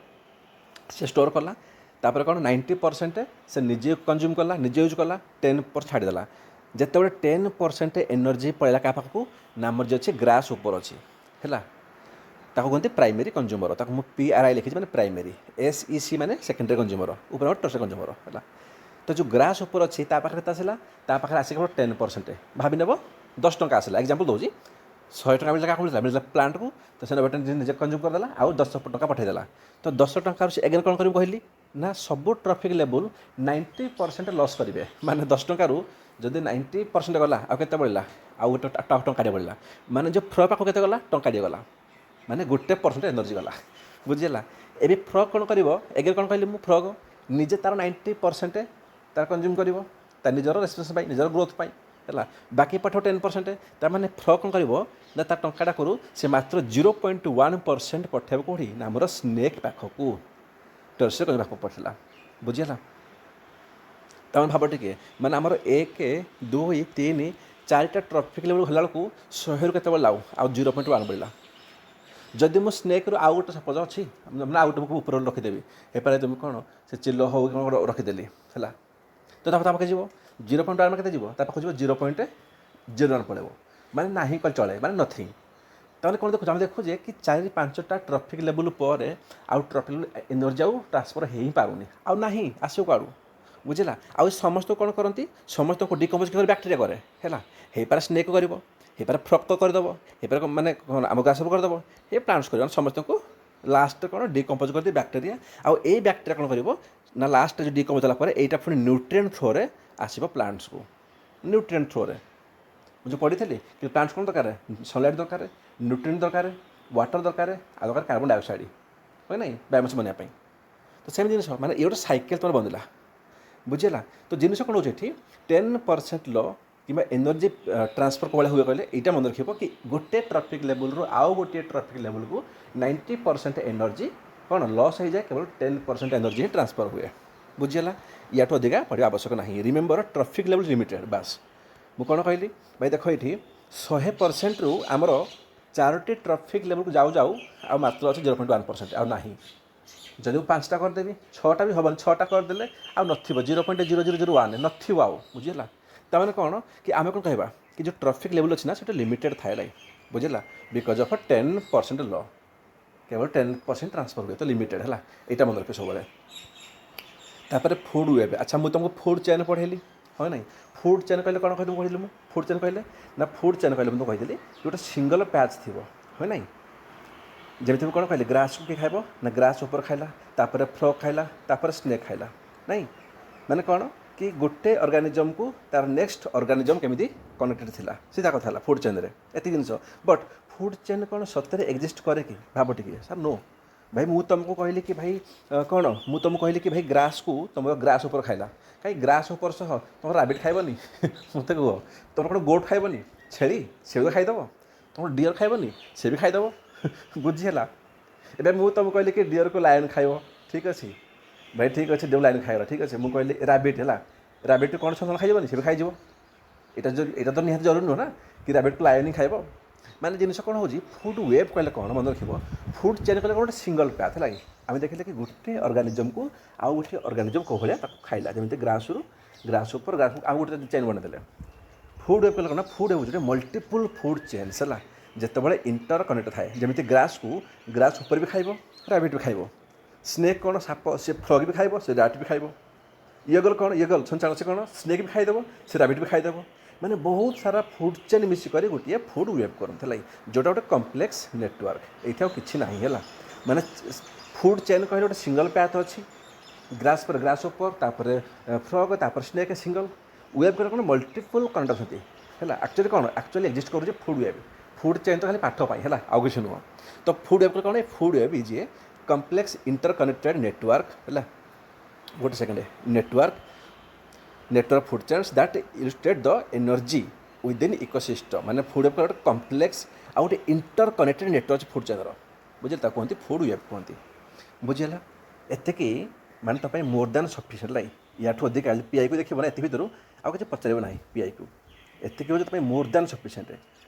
से स्टोर कला तापर कौन 90% से निजे कंज्यूम कला निजे यूज कला 10% छाड़देला ଯେତେବେଳେ 10% ଏନର୍ଜି ପଳେଇଲା କାହା ପାଖକୁ ନା ଆମର ଯେ ଅଛି ଗ୍ରାସ୍ ଉପରେ ଅଛି ହେଲା ତାକୁ କୁହନ୍ତି ପ୍ରାଇମେରୀ କଞ୍ଜ୍ୟୁମର ତାକୁ ମୁଁ PRI ଲେଖିଛି ମାନେ ପ୍ରାଇମେରୀ SEC ମାନେ ସେକେଣ୍ଡାରୀ କଞ୍ଜ୍ୟୁମର ଉପରେ ଟର୍ସରୀ କଞ୍ଜ୍ୟୁମର ହେଲା ତ ଯେଉଁ ଗ୍ରାସ୍ ଉପରେ ଅଛି ତା ପାଖରେ କେତେ ଆସିଲା ତା ପାଖରେ ଆସିକି 10% ଭାବି ନେବ 10 ଟଙ୍କା ଆସିଲା ଏକ୍ଜାମ୍ପଲ୍ ଦେଉଛି 100 ଟଙ୍କା ମିଳିଲା କାହାକୁ ମିଳିଲା ପ୍ଲାଣ୍ଟକୁ ତ ସେ 90 ଟଙ୍କା ନିଜେ କଞ୍ଜ୍ୟୁମ୍ କରିଦେଲା ଆଉ 10 ଟଙ୍କା ପଠାଇଦେଲା ତ 10 ଟଙ୍କାରୁ ସେ ଏଗେନ୍ କ'ଣ କରିବ କହିଲି ନା ସବୁ ଟ୍ରଫିକ୍ ଲେବୁଲ୍ 90% ଲସ୍ କରିବେ ମାନେ 10 ଟଙ୍କାରୁ ଯଦି 90% ଗଲା ଆଉ କେତେ ବଳିଲା ଆଉ ଗୋଟେ ଟଙ୍କାଟେ ବଳିଲା ମାନେ ଯେଉଁ ଫ୍ର ପାଖକୁ କେତେ ଗଲା ଟଙ୍କାଟିଏ ଗଲା ମାନେ 1% ଏନର୍ଜି ଗଲା ବୁଝିହେଲା ଏବେ ଫ୍ରଗ୍ କ'ଣ କରିବ ଏଗେନ୍ କ'ଣ କହିଲି ମୁଁ ଫ୍ରଗ୍ ନିଜେ ତା'ର 90% ତାର କଞ୍ଜ୍ୟୁମ୍ କରିବ ତା ନିଜର ରେସ୍ପନ୍ସ ପାଇଁ ନିଜର ଗ୍ରୋଥ୍ ପାଇଁ ହେଲା ବାକି ପଠାଉ 10% ତାମାନେ ଫ୍ରଗ୍ କ'ଣ କରିବ ନା ତା ଟଙ୍କାଟା କରୁ ସେ ମାତ୍ର 0.1% ପଠାଇବ କେଉଁଠି ନା ଆମର ସ୍ନେକ୍ ପାଖକୁ ଟର୍ସରୀ କଞ୍ଜ୍ୟୁମର ପାଖକୁ ପଠାଇଲା ବୁଝିହେଲା ତାମାନେ ଭାବ ଟିକେ ମାନେ ଆମର 1 2 3 4ଟା ଟ୍ରଫିକ୍ ଲେବୁଲ୍ ହେଲା ବେଳକୁ 100ରୁ କେତେବେଳେ ଲାଉ ଆଉ 0.1 ବଳିଲା ଯଦି ମୁଁ ସ୍ନେକ୍ରୁ ଆଉ ଗୋଟେ ସପୋଜ ଅଛି ମାନେ ଆଉ ଗୋଟେ ଉପରେ ରଖିଦେବି ଏପାରେ ତୁମେ କ'ଣ ସେ ଚିଲ ହଉ କ'ଣ ରଖିଦେଲି ହେଲା ତ ତା ପାଖେ ଯିବ 0.1 କେତେ ଯିବ ତା ପାଖକୁ ଯିବ 0.01 ପଳେଇବ ମାନେ ନାହିଁ କହିଲେ ଚଳେ ମାନେ ନଥିଙ୍ଗ ତାହେଲେ କ'ଣ ଦେଖୁଛୁ ଆମେ ଦେଖୁଛେ କି 4-5ଟା ଟ୍ରଫିକ୍ ଲେବୁଲ୍ ପରେ ଆଉ ଟ୍ରଫିକ୍ ଏନର୍ଜି ଆଉ ଟ୍ରାନ୍ସଫର ହେଇ ପାରୁନି ଆଉ ନାହିଁ ଆସିବ କୁଆଡ଼ୁ ବୁଝିଲା ଆଉ ସମସ୍ତଙ୍କୁ କ'ଣ କରନ୍ତି ସମସ୍ତଙ୍କୁ ଡିକମ୍ପୋଜ କରି ବ୍ୟାକ୍ଟେରିଆ କରେ ହେଲା ହେଇପାରେ ସ୍ନେକ୍ କରିବ ହେଇପାରେ ଫ୍ରକ୍ ତ କରିଦେବ ହେଇପାରେ ମାନେ କ'ଣ ଆମ ଗ୍ରାସ୍ ସବୁ କରିଦେବ ଏ ପ୍ଲାଣ୍ଟସ୍ କରିବ ସମସ୍ତଙ୍କୁ ଲାଷ୍ଟରେ କ'ଣ ଡିକମ୍ପୋଜ କରିଦିଏ ବ୍ୟାକ୍ଟେରିଆ ଆଉ ଏଇ ବ୍ୟାକ୍ଟେରିଆ କ'ଣ କରିବ ନା ଲାଷ୍ଟରେ ଯେଉଁ ଡିକମ୍ପୋଜ ହେଲା ପରେ ଏଇଟା ପୁଣି ନ୍ୟୁଟ୍ରିଏଣ୍ଟ ଥ୍ରୋରେ ଆସିବ ପ୍ଲାଣ୍ଟସ୍କୁ ନ୍ୟୁଟ୍ରିଏଣ୍ଟ ଥ୍ରୋରେ ମୁଁ ଯେଉଁ ପଢ଼ିଥିଲି କି ପ୍ଲାଣ୍ଟସ୍ କ'ଣ ଦରକାର ସନଲାଇଟ୍ ଦରକାର ନ୍ୟୁଟ୍ରିଏଣ୍ଟ ଦରକାର ୱାଟର ଦରକାର ଆଉ ଦରକାର କାର୍ବନ ଡାଇଅକ୍ସାଇଡ଼ ହୁଏ ନାହିଁ ବାୟୋମାସ ବନେଇବା ପାଇଁ ତ ସେମିତି ଜିନିଷ ମାନେ ଏ ଗୋଟେ ସାଇକେଲ ତୁମର ବନିଲା ବୁଝିହେଲା ତ ଜିନିଷ କ'ଣ ହେଉଛି ଏଠି 10% ଲ କିମ୍ବା ଏନର୍ଜି ଟ୍ରାନ୍ସଫର କେଉଁଭଳିଆ ହୁଏ କହିଲେ ଏଇଟା ମନେ ରଖିବ କି ଗୋଟେ ଟ୍ରଫିକ୍ ଲେବୁଲ୍ରୁ ଆଉ ଗୋଟିଏ ଟ୍ରଫିକ୍ ଲେବୁଲ୍କୁ 90% ଏନର୍ଜି କ'ଣ ଲସ୍ ହେଇଯାଏ କେବଳ 10% ଏନର୍ଜି ହିଁ ଟ୍ରାନ୍ସଫର ହୁଏ ବୁଝିହେଲା ୟାଠୁ ଅଧିକା ପଢ଼ିବା ଆବଶ୍ୟକ ନାହିଁ ରିମେମ୍ବର ଟ୍ରଫିକ୍ ଲେବୁଲ୍ ଲିମିଟେଡ୍ ବାସ୍ ମୁଁ କ'ଣ କହିଲି ଭାଇ ଦେଖ ଏଇଠି 100%ରୁ ଆମର 4ଟି ଟ୍ରଫିକ୍ ଲେବୁଲ୍କୁ ଯାଉ ଯାଉ ଆଉ ମାତ୍ର ଅଛି 0.1% ଆଉ ନାହିଁ ଯଦି ମୁଁ 5ଟା କରିଦେବି 6ଟା ବି ହେବନି 6ଟା କରିଦେଲେ ଆଉ ନଥିବ 0.0001 ନଥିବ ଆଉ ବୁଝିହେଲା ତାମାନେ କ'ଣ କି ଆମେ କ'ଣ କହିବା କି ଯେଉଁ ଟ୍ରଫିକ୍ ଲେବୁଲ୍ ଅଛି ନା ସେଇଟା ଲିମିଟେଡ୍ ଥାଏ ନାହିଁ ବୁଝିହେଲା ବିକଜ୍ ଅଫ୍ 10% ଲ କେବଳ 10% ଟ୍ରାନ୍ସଫର ହୁଏ ତ ଲିମିଟେଡ୍ ହେଲା ଏଇଟା ମନେ ରଖିବ ସବୁବେଳେ ତାପରେ ଫୁଡ୍ ୱେବ୍ ଆଚ୍ଛା ମୁଁ ତୁମକୁ ଫୁଡ୍ ଚେନ୍ ପଢ଼େଇଲି ହଁ ନାହିଁ ଫୁଡ୍ ଚେନ୍ କହିଲେ କ'ଣ କହିଲି ମୁଁ କହିଲି ମୁଁ ଫୁଡ୍ ଚେନ୍ କହିଲେ ନା ଫୁଡ୍ ଚେନ୍ କହିଲେ ମୁଁ କହିଥିଲି ଗୋଟେ ସିଙ୍ଗଲ ପ୍ୟାଚ୍ ଥିବ ହଁ ନାହିଁ ଯେମିତି ମୁଁ କ'ଣ କହିଲି ଗ୍ରାସ୍କୁ କିଏ ଖାଇବ ନା ଗ୍ରାସ୍ ଉପରେ ଖାଇଲା ତାପରେ ଫ୍ରଗ୍ ଖାଇଲା ତାପରେ ସ୍ନେକ୍ ଖାଇଲା ନାଇଁ ମାନେ କ'ଣ କି ଗୋଟେ ଅର୍ଗାନିଜମ୍କୁ ତାର ନେକ୍ସଟ ଅର୍ଗାନିଜମ୍ କେମିତି କନେକ୍ଟେଡ଼ ଥିଲା ସିଧା କଥା ହେଲା ଫୁଡ୍ ଚେନ୍ରେ ଏତିକି ଜିନିଷ ବଟ୍ ଫୁଡ୍ ଚେନ୍ କ'ଣ ସତରେ ଏକ୍ଜିଷ୍ଟ କରେ କି ଭାବ ଟିକେ ସାର୍ ନୋ ଭାଇ ମୁଁ ତୁମକୁ କହିଲି କି ଭାଇ କ'ଣ ମୁଁ ତୁମକୁ କହିଲି କି ଭାଇ ଗ୍ରାସ୍କୁ ତୁମର ଗ୍ରାସ୍ ଉପରେ ଖାଇଲା କାହିଁ ଗ୍ରାସ୍ ଉପରେ ସହ ତୁମର ରାବିଟ୍ ଖାଇବନି ମୋତେ କୁହ ତୁମର କ'ଣ ଗୋଟ୍ ଖାଇବନି ଛେଳି ସେ ବି ଖାଇଦେବ ତୁମର ଡିଅର୍ ଖାଇବନି ସେ ବି ଖାଇଦେବ ବୁଝିହେଲା ଏବେ ମୁଁ ତୁମକୁ କହିଲି କି ଡିଅର୍କୁ ଲାୟନ୍ ଖାଇବ ଠିକ୍ ଅଛି ଭାଇ ଠିକ୍ ଅଛି ଡିଅର୍ ଲାୟନ୍ ଖାଇବ ଠିକ୍ ଅଛି ମୁଁ କହିଲି ରାବିଟ୍ ହେଲା ରାବିଟ୍ କ'ଣ ସମୟ ଖାଇଯିବନି ସେ ବି ଖାଇଯିବ ଏଇଟା ତ ନିହାତି ଜରୁରୀ ନୁହଁ ନା କି ରାବିଟ୍କୁ ଲାୟନ୍ ହିଁ ଖାଇବ ମାନେ ଜିନିଷ କ'ଣ ହେଉଛି ଫୁଡ୍ ୱେବ୍ କହିଲେ କ'ଣ ମନେ ରଖିବ ଫୁଡ୍ ଚେନ୍ କହିଲେ ଗୋଟେ ସିଙ୍ଗଲ୍ ପ୍ୟାଥ୍ ହେଲା କି ଆମେ ଦେଖିଲେ କି ଗୋଟେ ଅର୍ଗାନିଜମ୍କୁ ଆଉ ଗୋଟେ ଅର୍ଗାନିଜମ୍ କେଉଁ ଭଳିଆ ତାକୁ ଖାଇଲା ଯେମିତି ଗ୍ରାସ୍ ଉପରେ ଗ୍ରାସ୍ ଆଉ ଗୋଟେ ଚେନ୍ ବନେଇଦେଲେ ଫୁଡ୍ ୱେବ୍ କହିଲେ କ'ଣ ନା ଫୁଡ୍ ୱେବ୍ ଗୋଟେ ମଲ୍ଟିପୁଲ୍ ଫୁଡ୍ ଚେନ୍ସ ହେଲା ଯେତେବେଳେ ଇଣ୍ଟର କନେକ୍ଟ ଥାଏ ଯେମିତି ଗ୍ରାସ୍ ଉପରେ ବି ଖାଇବ ରାବିଟ୍ ବି ଖାଇବ ସ୍ନେକ୍ କ'ଣ ସାପ ସେ ଫ୍ରଗ୍ ବି ଖାଇବ ସେ ରାଟ୍ ବି ଖାଇବ ଇଗଲ୍ କ'ଣ ଛଞ୍ଚାଣ ସେ କ'ଣ ସ୍ନେକ୍ ବି ଖାଇଦେବ ସେ ରାବିଟ୍ ବି ଖାଇଦେବ ମାନେ ବହୁତ ସାରା ଫୁଡ୍ ଚେନ୍ ମିଶିକରି ଗୋଟିଏ ଫୁଡ୍ ୱେବ୍ କରନ୍ତି ହେଲା ଯେଉଁଟା ଗୋଟେ କମ୍ପ୍ଲେକ୍ସ ନେଟୱାର୍କ ଏଇଠି ଆଉ କିଛି ନାହିଁ ହେଲା ମାନେ ଫୁଡ୍ ଚେନ୍ କହିଲେ ଗୋଟେ ସିଙ୍ଗଲ୍ ପ୍ୟାଥ୍ ଅଛି ଗ୍ରାସ୍ ଉପରେ ଗ୍ରାସ୍ ଉପରେ ତାପରେ ଫ୍ରଗ୍ ତାପରେ ସ୍ନେକ୍ ସିଙ୍ଗଲ୍ ୱେବ୍ କହିଲେ କ'ଣ ମଲ୍ଟିପୁଲ୍ କନେକ୍ଟ ଅଛନ୍ତି ହେଲା ଆକ୍ଚୁଆଲି ଏକ୍ଜିଷ୍ଟ କରୁଛି ଫୁଡ୍ ୱେବ୍ ଫୁଡ୍ ଚେନ୍ ତ ଖାଲି ପାଠ ପାଇଁ ହେଲା ଆଉ କିଛି ନୁହଁ ତ ଫୁଡ୍ ୱେବ୍ କ'ଣ food web is a complex interconnected network ହେଲା ଗୋଟେ second network food chains that illustrate the energy within ecosystem ମାନେ ଫୁଡ୍ ୱେବ୍ ଗୋଟେ କମ୍ପ୍ଲେକ୍ସ ଆଉ ଗୋଟେ ଇଣ୍ଟର କନେକ୍ଟେଡ୍ ନେଟୱାର୍କ ଫୁଡ୍ ଚେନ୍ର ବୁଝିଲେ ତାକୁ କୁହନ୍ତି ଫୁଡ୍ ୱେବ୍ କୁହନ୍ତି ବୁଝିହେଲା ଏତିକି ମାନେ ତୋ ପାଇଁ ମୋର୍ ଦାନ୍ ସଫିସିଏଣ୍ଟ ଲାଇ ୟାଠୁ ଅଧିକା ପିଆଇକୁ ଦେଖିବ ନା ଏତେ ଭିତରୁ ଆଉ କିଛି ପଚାରିବ ନାହିଁ ପିଆଇକୁ ଏତିକି ହେଉଛି ତୋ ପାଇଁ ମୋର୍ ଦାନ୍ ସଫିସିଏଣ୍ଟ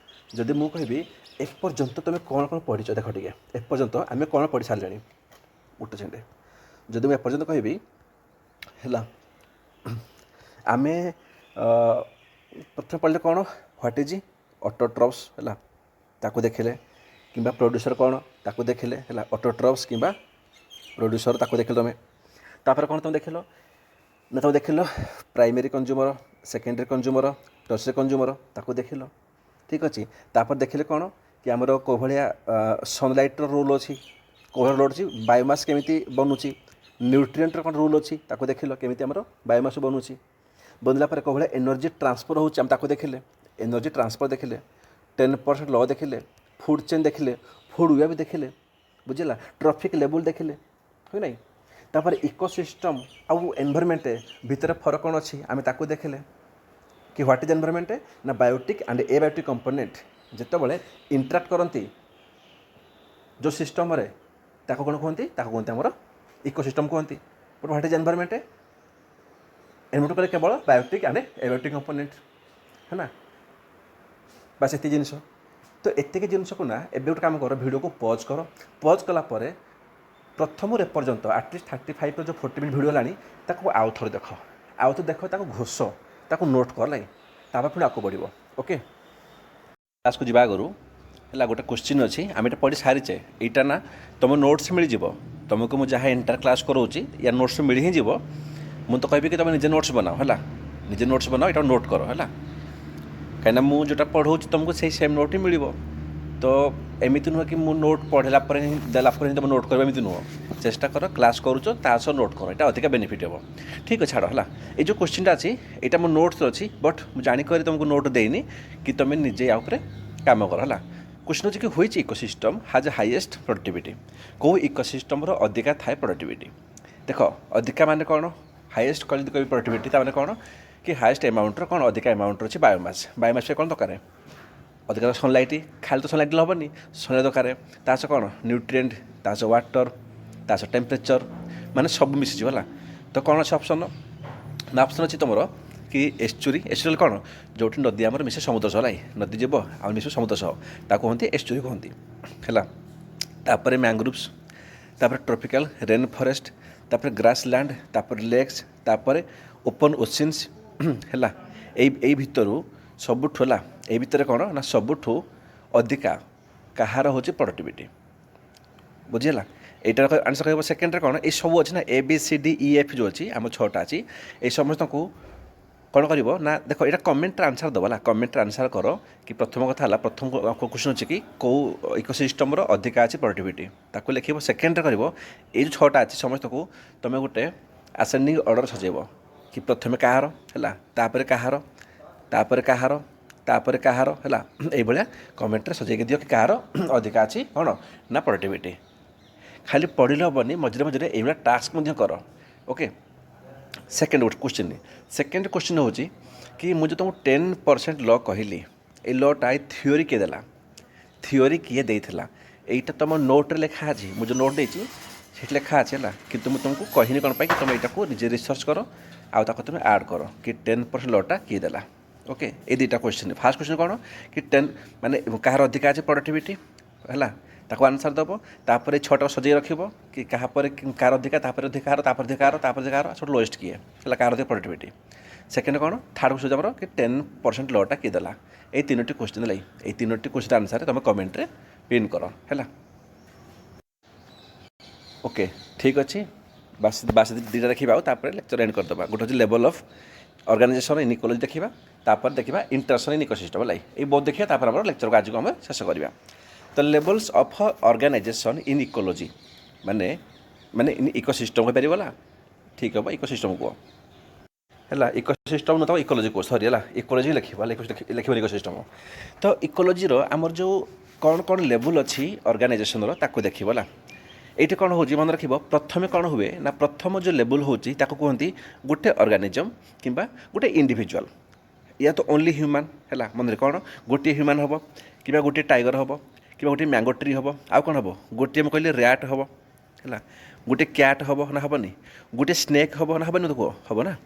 ଯଦି ମୁଁ କହିବି ଏପର୍ଯ୍ୟନ୍ତ ତୁମେ କ'ଣ କ'ଣ ପଢ଼ିଛ ଦେଖ ଟିକେ ଏପର୍ଯ୍ୟନ୍ତ ଆମେ କ'ଣ ପଢ଼ି ସାରିଲେଣି ଗୋଟେ ସେକେଣ୍ଡ ଯଦି ମୁଁ ଏପର୍ଯ୍ୟନ୍ତ କହିବି ହେଲା ଆମେ प्रथम पढ़ले कौन ह्वाट इज ऑटोट्रॉप्स है ताको देखिले कि प्रोड्यूसर कौन ताको देखिले है ऑटोट्रॉप्स कि प्रोड्यूसर ताको देखिल तुम तापर कौन तुम देखिल ना तुम देखिल primary consumer secondary consumer tertiary consumer ताको देखिल ठीक अच्छे तापर देखिले कौन कि आमर कौ भाया सनलाइट रोल अच्छी कौ भाया रोल अच्छी बायोमास केमी बनूची न्यूट्रिएंट कौन रोल अच्छी ताको देखिल केमी आमर बायोमास बनूची बनला पर कौ भाया एनर्जी ट्रांसफर होची ताको देखिले एनर्जी ट्रांसफर देखिले 10% लॉ देखिले फूड चेन देखिले फूड वे भी देखिले बुझला ट्रॉफिक लेवल देखिले हो नहीं तापर इकोसिस्टम आउ एनवायरनमेंट भितर फरक कौन अच्छी आम ताको देखिले कि ह्वाट इज एनवायरनमेंट ना biotic and abiotic component जितेबाला interact करती जो सिस्टम रे ताको कौन कहते कहते आमर इकोसिस्टम कहते but what is environment environment कले केवल बायोटिक एंड एबायोटिक कंपोनेंट है ना बस एत जिनस तो एतिक जिनस को ना एवं गोटे कम कर भिडियो को पज कलापर प्रथम रे पर्यंत आटलिस्ट 35 जो 40 मिनट भिडियो लानी आउ थे देख घोष ताको नोट कर लाई तापर पुणी आगे बढ़ो ओके क्लास को जावा आगु है गोटे क्वेश्चन अच्छी आम पढ़ी सारीचे यहाँ ना तुम नोट्स मिल जाव तुमको मुझे जहाँ एंटायर क्लास कराऊँगी या नोट्स मिल ही जीव मुझे तो कहबी कि तुम निजे नोट्स बनाओ है निजे नोट्स बनाओ यहाँ नोट कर है कहीं मुझे जोटा पढ़ाऊँ तुमको से सेम नोट ही मिल तो एमती नुह कि मु नोट पढ़ला देला तुम नोट कर एमती नुह चेष्टा कर क्लास करुच तास नोट कर यहाँ अधिक बेनिफिट हे ठीक है छाड़ है ये जो क्वेश्चनटा अच्छी यहाँ मो नोट्स अच्छी बट मुझे जाणिक तुमको नोट देनी कि तुम निजे या कम कर है क्वेश्चन अच्छे कि व्हिच इकोसिस्टम हाज हाईएस्ट प्रोडक्टिविटी कौ इकोसिस्टम अधिका थाए प्रोडक्टिविटी देख अधिका मान कौन हाईएस्ट कह प्रोडक्टिविटी ताने कौन कि हाईएस्ट एमाउंट कौन अधिका एमाउंट अच्छी बायोमास बायोमास कौन दरकार अधिक सनलाइट खाली तो सनलाइट हेनी सनलाइट दरकार तास कौन न्यूट्रिएंट तास वाटर तास टेम्परेचर माने सब मिसीज है तो कौन अच्छे ऑप्शन ना ऑप्शन अच्छी तुम कि एस्चुरी एस्चुरी कौन जो नदी आम मिसे समुद्र सह लाई नदी जीव आ मिसे समुद्र सह कहते एस्चुरी कहती है तापर मैंग्रोव्स तापर ट्रॉपिकल रेन फॉरेस्ट तापर ग्रास लैंड तापर लेक्स तापर ओपन ओशियंस है यही भितर सबुठू है ये भितर कौन ना सबुठू अधिका कहार हूँ प्रोडक्टिविटी बुझीला यहाँ आंसर कह सेकेंड कौन ये सब अच्छे ना ABCDEF जो अच्छी आम 6टा अच्छी ये समस्त को कौन कर ना देख यहाँ कमेंट आंसर दबा कमेंट आंसर कर कि प्रथम कथा प्रथम क्वेश्चन अच्छे कि कौ इकोसिस्टम अधिका अच्छी प्रोडक्टिविटी ताको लिख सेकेंड कर ये जो 6टा अच्छी समस्त को तुम गोटे आसेंडिंग ऑर्डर सजेब कि प्रथम कहार है तापर कहार तापर कहार तापर कहार है ये कमेंट सजेक दियो कि कहार अधिका अच्छी कौन ना प्रोडक्टिविटी खाली पढ़िले हेनी मझे मझे ये टास्क कर okay second question second question हूँ कि मुझे तुमको 10% लॉ कहली ये लॉटा थ्योरी किए देला थ्योरी किए देला यहीटा तुम नोट लिखा अच्छी मुझे नोट देती लिखा अच्छे है कि तुमको कहनी कौन कि तुम यहाँ निजे रिसर्च कर आउ तुम ऐड कर कि 10% लॉटा किए देला ओके ये दुटा क्वेश्चन फास्ट क्वेश्चन कौन कि 10 माने कहार अधिका अच्छे प्रोडक्टिविटी है ताको आंसर दब तापर 6टा सजाई रख कि कार अधिका तापर अधिकार तापर अधिकार तापर अधिकार सब लोएस्ट किए है कार अधिक प्रोडक्टिविटी सेकेंड कौन थर्ड क्वेश्चन आमर कि 10% लॉटा किए देला ये 3टी क्वेश्चन है ये 3टी क्वेश्चन आंसर तुम कमेंट रे पिन कर है ओके ठीक अच्छे बास बास दुटा देखा तापर लेक्चर एंड करदे गोटे हूँ level of organisation in ecology देखा तापर देखा इंटरेक्शन इन इकोसिस्टम है ये बहुत देखिए तापर आम लेक्चर को आज को आम शेष करवा तो levels of organisation in ecology माने माने इन इकोसिस्टम हो पार ठीक है इकोसिस्टम को है इकोसिस्टम न तो इकोलॉजी को सॉरी है इकोलॉजी लिख इकोसिस्टम तो इकोलॉजी आमर जो कौन कौन लेवल अच्छी ऑर्गेनाइजेशन ताको देखा ये कौन हो मन रख प्रथम कौन हुए ना प्रथम जो लेवल हूँ कहती गोटे ऑर्गेनिजम कि गोटे इंडिविजुअल या तो ओनली ह्यूमन है मन कौन गोटे ह्यूमन हम कि गोटे टाइगर हम कि गोटे मैंगो ट्री हम आउ कौन हम गोटे मुझे कहली रैट हम है गोटे कैट हम ना हेनी गोटे स्नेक हम ना हेनी तो हम ना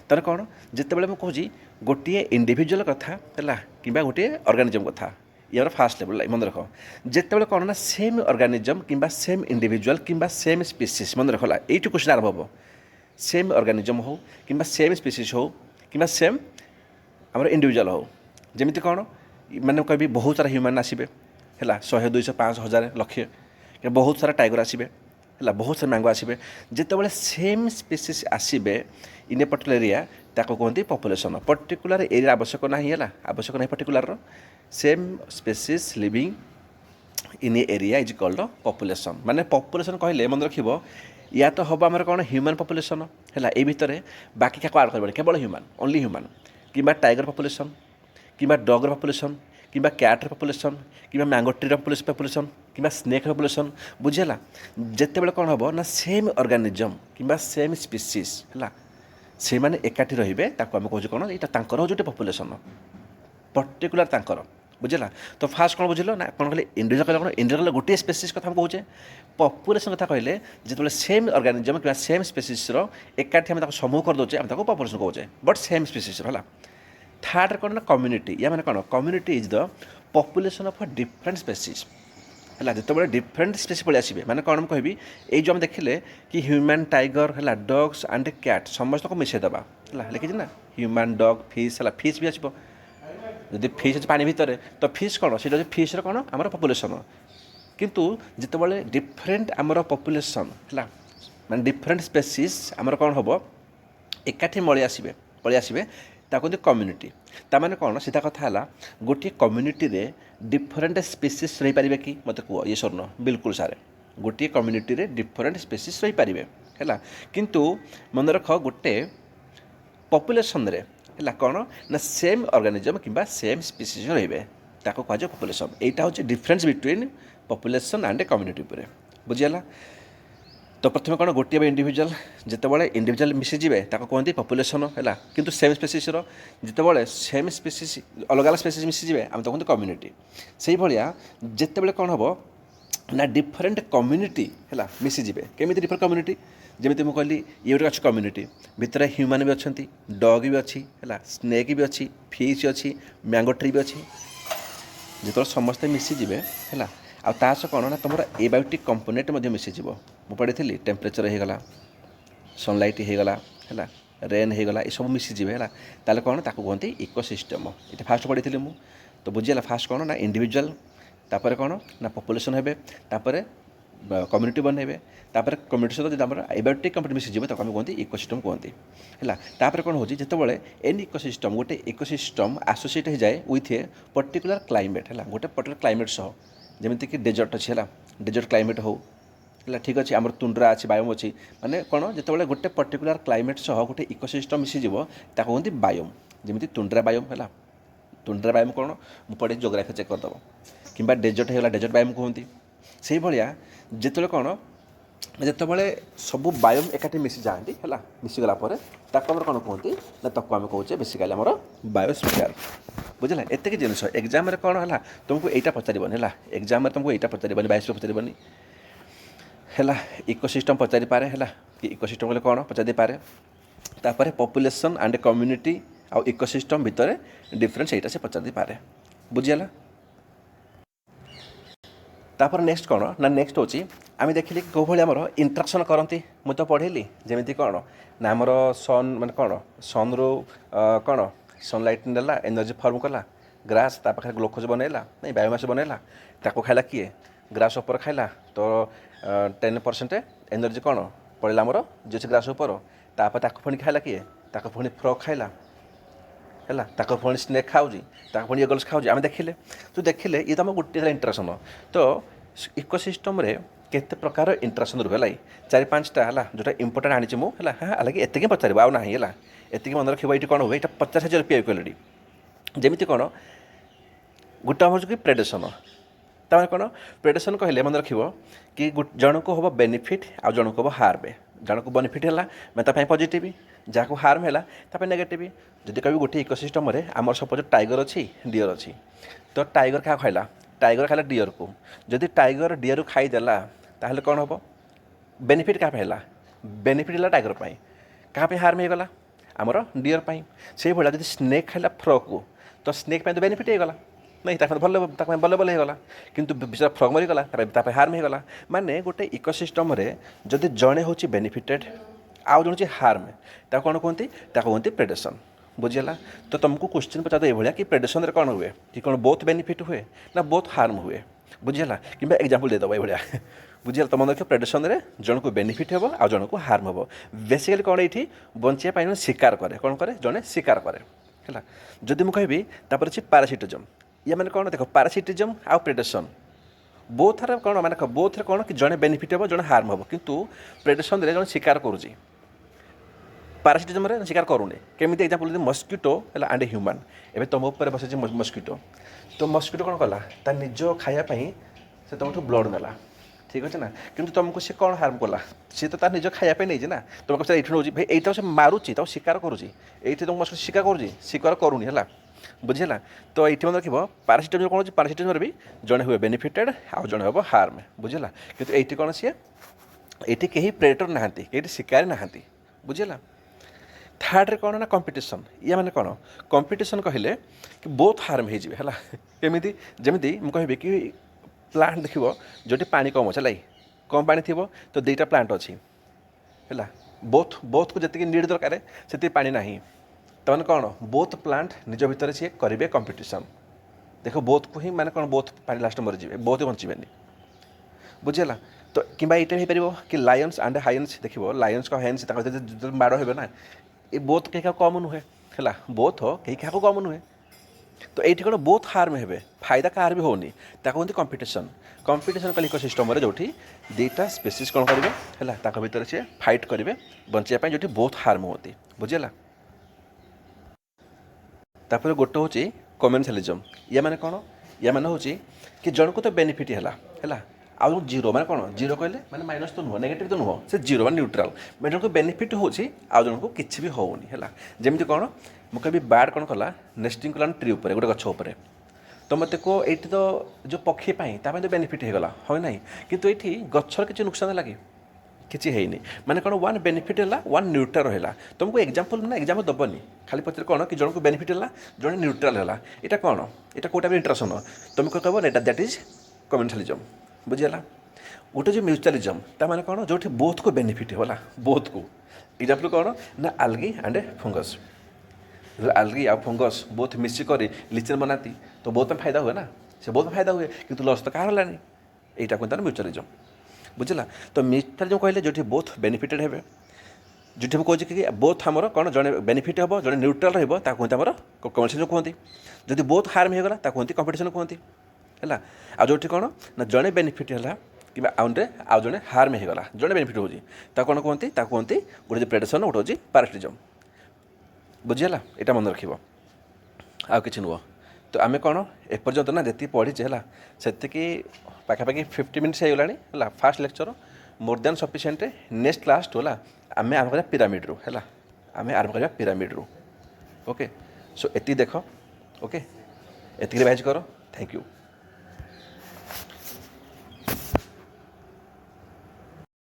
तर कौन जिते बड़े मुझे गोटे इंडिविजुअल कथा है कि गोटे ऑर्गेनिजम कथा यार फास्ट लेवल मन रख जिते कौन ना सेम ऑर्गेनिजम कि सेम इंडिविजुअल कि सेम स्पीसीज मन रखला ये क्वेश्चन आरंभ हम सेम ऑर्गेनिजम हो कि सेम स्पीसीज हो कि सेम ଆମର ଇଣ୍ଡିଭିଜୁଆଲ୍ ହେଉ ଯେମିତି କ'ଣ ମାନେ କହିବି ବହୁତ ସାରା ହ୍ୟୁମାନ୍ ଆସିବେ ହେଲା 100 200 500 1000 ଲକ୍ଷେ ବହୁତ ସାରା ଟାଇଗର ଆସିବେ ହେଲା ବହୁତ ସାରା ମ୍ୟାଙ୍ଗୋ ଆସିବେ ଯେତେବେଳେ ସେମ୍ ସ୍ପେସିସ୍ ଆସିବେ ଇନ୍ ଏ ପର୍ଟିକୁଲାର ଏରିଆ ତାକୁ କୁହନ୍ତି ପପୁଲେସନ୍ ପର୍ଟିକୁଲାର ଏରିଆ ଆବଶ୍ୟକ ନାହିଁ ହେଲା ଆବଶ୍ୟକ ନାହିଁ ପର୍ଟିକୁଲାରର same species living in a area is called population माने पॉपुलेशन कहले मन रखिब या तो हम आमर कौन ह्यूमन पॉपुलेशन है ये भितर बाकी क्या आड कर केवल ह्यूमन ओनली ह्यूमन कि टाइगर पॉपुलेशन कि डॉगर पॉपुलेशन कि कैटर पॉपुलेशन कि मैंगो ट्री पॉपुलेशन कि स्नेक पॉपुलेशन बुझेगा जिते बड़े कौन हम ना सेम ऑर्गेनिज्म कि सेम स्पीसीज है से मैंने एकाठी रे आम कौन कौन यहाँ जो पॉपुलेशन पर्टिकुलर तांकर बुझेगा तो फास्ट कौन बुझल ना कौन कहले इंडिविजुअल कहले कौन इंडिविजुअल गोटे स्पेसीज कथा कहे पॉपुलेशन कथा कहले जो सेम ऑर्गेनिज्म कि सेम स्पेसीज एकाठी आम समूह करदे आम पॉपुलेशन कहे बट सेम स्पेसीज है थर्ड कौन ना कम्युनिटी या मैंने कौन community is the population of different species है जो बड़े डिफरेंट स्पेसीज पलि आसबे मैंने कौन कहबी ये जो आम देखिले कि ह्यूमन टाइगर है डॉग्स एंड कैट समस्त को मिसेदेवा है लिखी ना ह्यूमन डॉग फिश है फिश भी आसो जदि फिश अच्छे पानी भितर तो फिश कौन से फिश कौन आम पॉपुलेशन किंतु जिते डिफरेंट आमर पॉपुलेशन है माने डिफरेंट स्पेसीज आमर कौन हम एकाठी मळी आसबे पलि आसबे ताको कम्युनिटी ताने कौन सीधा कथा है गोटे कम्युनिटी रे डिफरेंट स्पेसीज रही पारे कि मत कह ये स्वर्ण बिल्कुल सारे गोटे कम्युनिटी रे डिफरेंट स्पेसीज रही पारे है किंतु मन रख गोटे पॉपुलेशन रे है कौन ना सेम ऑर्गेनिज्म कि सेम स्पीसीज रे ताको कह पॉपुलेशन यहाँ हूँ difference between population and community पर बुझीगला तो प्रथम कौन गोटे इंडिविजुअल जिते इंडिविजुअल मिसीजे कहते पॉपुलेशन है किंतु सेम स्पेसीज जिते सेम स्पेसीज अलग अलग स्पेसीज मिसीजे आम कहते कम्युनिटी से भाया जिते कौन हम ना डिफरेंट कम्युनिटी है मिसीजे केमी डिफरेंट कम्युनिटी जमी मुझे कहली ये गोटे अच्छी कम्युनिटी भितर ह्यूमन भी अच्छा डॉग भी अच्छी है स्नेक भी अच्छी फिश अच्छी मैंगो ट्री भी अच्छी जो समस्ते मिसीजे है आस कौन ना तुम एबायोटिक कंपोनेंट मिसीज मुझे पढ़ी टेम्परेचर होगला सनलाइट होगला है रेन होगला ये सब मिसीजे है ताले कौन ताको कहते इकोसिस्टम ये फास्ट पढ़ी मुझे तो बुझीगला फास्ट कौन ना इंडिविजुअल तापर कौन ना पॉपुलेशन है तापर कम्युनिटी बनइबे तापर कम्युनिटी सहित जो एबायोटिक कंपोनेंट मिसीजे तो आम कहते इकोसिस्टम कहते है तापर कौन हो जिते एन इकोसिस्टम गोटे इकोसिस्टम आसोसिएट हो जाए विथ ए पर्टिकुलर क्लाइमेट है गोटे पर्टिकुलर क्लाइमेट सह जमीक डेजर्ट अच्छी है डेजर्ट क्लाइमेट हो है ठीक अच्छे आम तुंड्रा अच्छी बायोम अच्छी माने कौन जिते गोटे पर्टिकुलर क्लाइमेट सह गोटे इकोसिस्टम मिसीज ताको कहते बायोम जमी तुंड्रा बायोम है तुंड्रा बायोम कौन मुझे पढ़ी जोग्राफी चेक करदेव कि डेजर्ट होगा डेजर्ट बायोम कहते से भाया जिते कौन जिते सब बायोम एकाठी मिसी जाती है मिसीगला कौन कहते ना तक आम कहे बेसिकाली आम बायोस्फीयर बुझे एतिक जिनस एग्जाम कौन है तुमको यहाँ पचारबनी है एग्जाम तुमको यहाँ पचारबनी बायोस्फीयर पचारबनी है इकोसिस्टम पचारि पारे है इकोसिस्टम बोले कौन पचारि पारे तापर पॉपुलेशन एंड कम्युनिटी आउ इकोसिस्टम भितर डिफरेंस यहाँ से पचारि पारे बुझीगला तापर नेक्स्ट कौन ना नेक्स्ट हूँ आम देखिले कौ भाई आमर इंट्राक्शन करती मुझे तो पढ़ेली जमी कौन ना आमर सन माने कौन सन रु कौन सनलाइट नेला एनर्जी फर्म कला ग्रास ता पाखे ग्लूकोज बनैला नहीं बायोमास बनैला ताको खाइला किए ग्रास ऊपर खाइला तो 10% एनर्जी कौन पड़ेगा आमर जो ग्रास ऊपर तापर ताको पुणी खाइला किए ताको पुणी फ्रॉग खाइला है ताको पुणी स्नेक खाऊँ ताको पुणी एगल्स खाऊँ आम देखिले तो देखिले ये तो आम गोटे इंट्राक्शन तो इकोसिस्टम रे केते प्रकार इंट्राक्शन रुहे है 4-5टा है जोटा इंपोर्टाट आनी मुझे हाँ अलग एतिक पचार आउ ना है एतिक मन रखा ये कौन हुए ये 50,000 रुपया इक्वालिटी जमी कौन गोटे हूँ कि प्रेडेसन तमें कौन प्रेडेसन कहले मन रख कि जन को हम बेनिफिट आउ जन को हम हार्म जन को बेनिफिट है मैं पॉजिटिव जहाँ को हार्म है नेगेटिव जदि कभी गोटे इकोसिस्टम रे आमर सपोज टाइगर अच्छी डियर अच्छी तो टाइगर क्या खाइला टाइगर खाइला डियर को जदि टाइगर डियर को खाईदेला ताहले कौन हम बेनिफिट क्या है बेनिफिट है टाइगर पाई क्या हार्म होगला आमर डियर पाई से भाया जब स्नेक खाइला फ्रॉग को तो स्नेक तो बेनिफिट होगला नहीं भल बल्ले बल्ले होगला किंतु बेचारा फ्रॉग मरीगला हार्म होगला माने गोटे इकोसिस्टम रे जदि जड़े हूँ बेनिफिटेड आउ जन हार्म कौन कहते प्रेडेसन बुझीगला तो तुमको क्वेश्चन पचार ये कि प्रेडेशन कौन हुए कि कौन बोथ बेनिफिट हुए ना बोथ हार्म हुए बुझीगला कि एग्जांपल देदेव ये बुझीगला तुम देखो प्रेडेशन जन को बेनिफिट हे आ जन को हार्म हे बेसिकली कौन ये बचाई शिकार करे कौन करे जड़े शिकार करे है जदि मुझे कहबी अच्छे पारासिटिजम या मैंने कौन देख पारासिटिजम आउ प्रेडेशन बोथर कौन माने बोथर कौन कि जड़े बेनिफिट हे जड़े हार्म हे किंतु प्रेडेशन जड़े शिकार करुच्ची पारासिटिजम शिकार करूनी केमी एक्जामपल मस्किटो है आंड ह्यूमान एवं तुम उपर बस मस्किटो तो मस्किटो कौन कला ता निज खायापी से तुम ब्लड नेला ठीक अच्छे ना किंतु तुमको सी कौन हार्म कला सी तो तार निज खायापी नहीं ना तुम कह ये नौ भाई यही से मारुची तो शिकार करुच्ची ये तुम मस्किटो शिकार करुच्ची शिकार करूनी है बुझीला तो ये मन रख पारासिटिजम कौन पारासिटिजम भी जड़े हुए बेनिफिटेड आउ जड़े हम हार्म बुझीला किंतु ये कौन सी ये कहीं प्रेडेटर नहांती कहीं शिकारी नहांती बुझीला थर्ड रे कौन ना कंपटीशन या माने कौन कंपटीशन कहले कि बोथ हार्म हो केमी जमी मुझे कि प्लांट देख जो पानी कम अच्छे लाई कम पानी थी तो दुईटा प्लांट अच्छी है बोथ बोथ को जी नीड दरकार से पानी ना तो मैंने कौन बोथ प्लांट निज भितर सी करेंगे कंपटीशन देख बोथ को ही माने कौन बोथ पानी लास्ट मरीजे बोथ बचेनि बुझीगला तो कि ये हो कि लायंस एंड हाइन्स देख लायंस का हाइन्स माड़ हे ना ये बोथ कहीं क्या कम नुहे है बोथ हो कहीं क्या कम नुहे तो ये कौन बोथ हार्म हे फायदा कार भी होनी कहते कंपटीशन कंपटीशन कल इकोसिस्टम जो दुईटा स्पेसीज कौन करेंगे है भितर सी फाइट करेंगे बचाई जो बोथ हार्म होती बुझीगला तापर गोटे हूँ कमेंसलिजम या मैंने कौन या मैंने हूँ कि जन को तो बेनिफिट है आउ जीरो माने कौन जीरो कहले माने माइनस तो नुह नेगेटिव तो नुह से जीरो माने न्यूट्रल मैंने जन को बेनिफिट होची आउ जन को किसी भी होनी है जमी कौन मुझे बार्ड कौन कला नेस्टिंग कला ट्री उपर गोटे गछ उपर तो मत को ये तो जो पक्षी तो बेनिफिट होगा है ना कितु ये गचर किसी नुकसान लगे किसी है माने कौन वन बेनिफिट है वन न्यूट्रल रहा तुमको एग्जांपल ना एग्जांपल दबनी खाली पचर कौन कि जन को बेनिफिट है जड़े न्यूट्रल है यहाँ कौन यहाँ कौटा भी इंटरेक्शन तुमको कह दैट इज कमेंसलिजम बुझीगला गोटे जो म्यूचुअलिज्म ता माने कौन जो बोथ को बेनिफिट होला बोथ को एग्जांपल कौन ना आल्गी एंड फंगस आल्गी आ फंगस बोथ मिसिक लिचन बनाती तो बहुत में फायदा हुए ना से बहुत में फायदा हुए किंतु लस तो कह लानी यहाँ कहते म्यूचुअलिज्म बुझीगला तो म्यूचुअलिज्म कहले जो बोथ बेनिफिटेड हे जो कहे कि बोथ आमर कौन जड़े बेनिफिट हे जड़े न्यूट्रल कहते आमर कमेंसलिज्म कहते जदि बोथ हार्म होगा कहते कंपटीशन कहते है आ जो कौन ना जड़े बेनिफिट है कि आउ जड़े हार्म होगा जड़े बेनिफिट हो कौन कहते कहते गोटे प्रेडेशन गोटे हूँ पारासिटिजम बुझीगला यहाँ मन रख आ कि नुह तो आम कौन एपर्यंत ना जी पढ़ीचे है से पाखापाखि 50 मिनट्स होगा fast lecture more than sufficient next last होला आम आरंभ करा पिरामिड रू है आम आरंभ करा पिरामिड रू ओके सो एति देख ओके एति रिवाइज करो थैंक यू।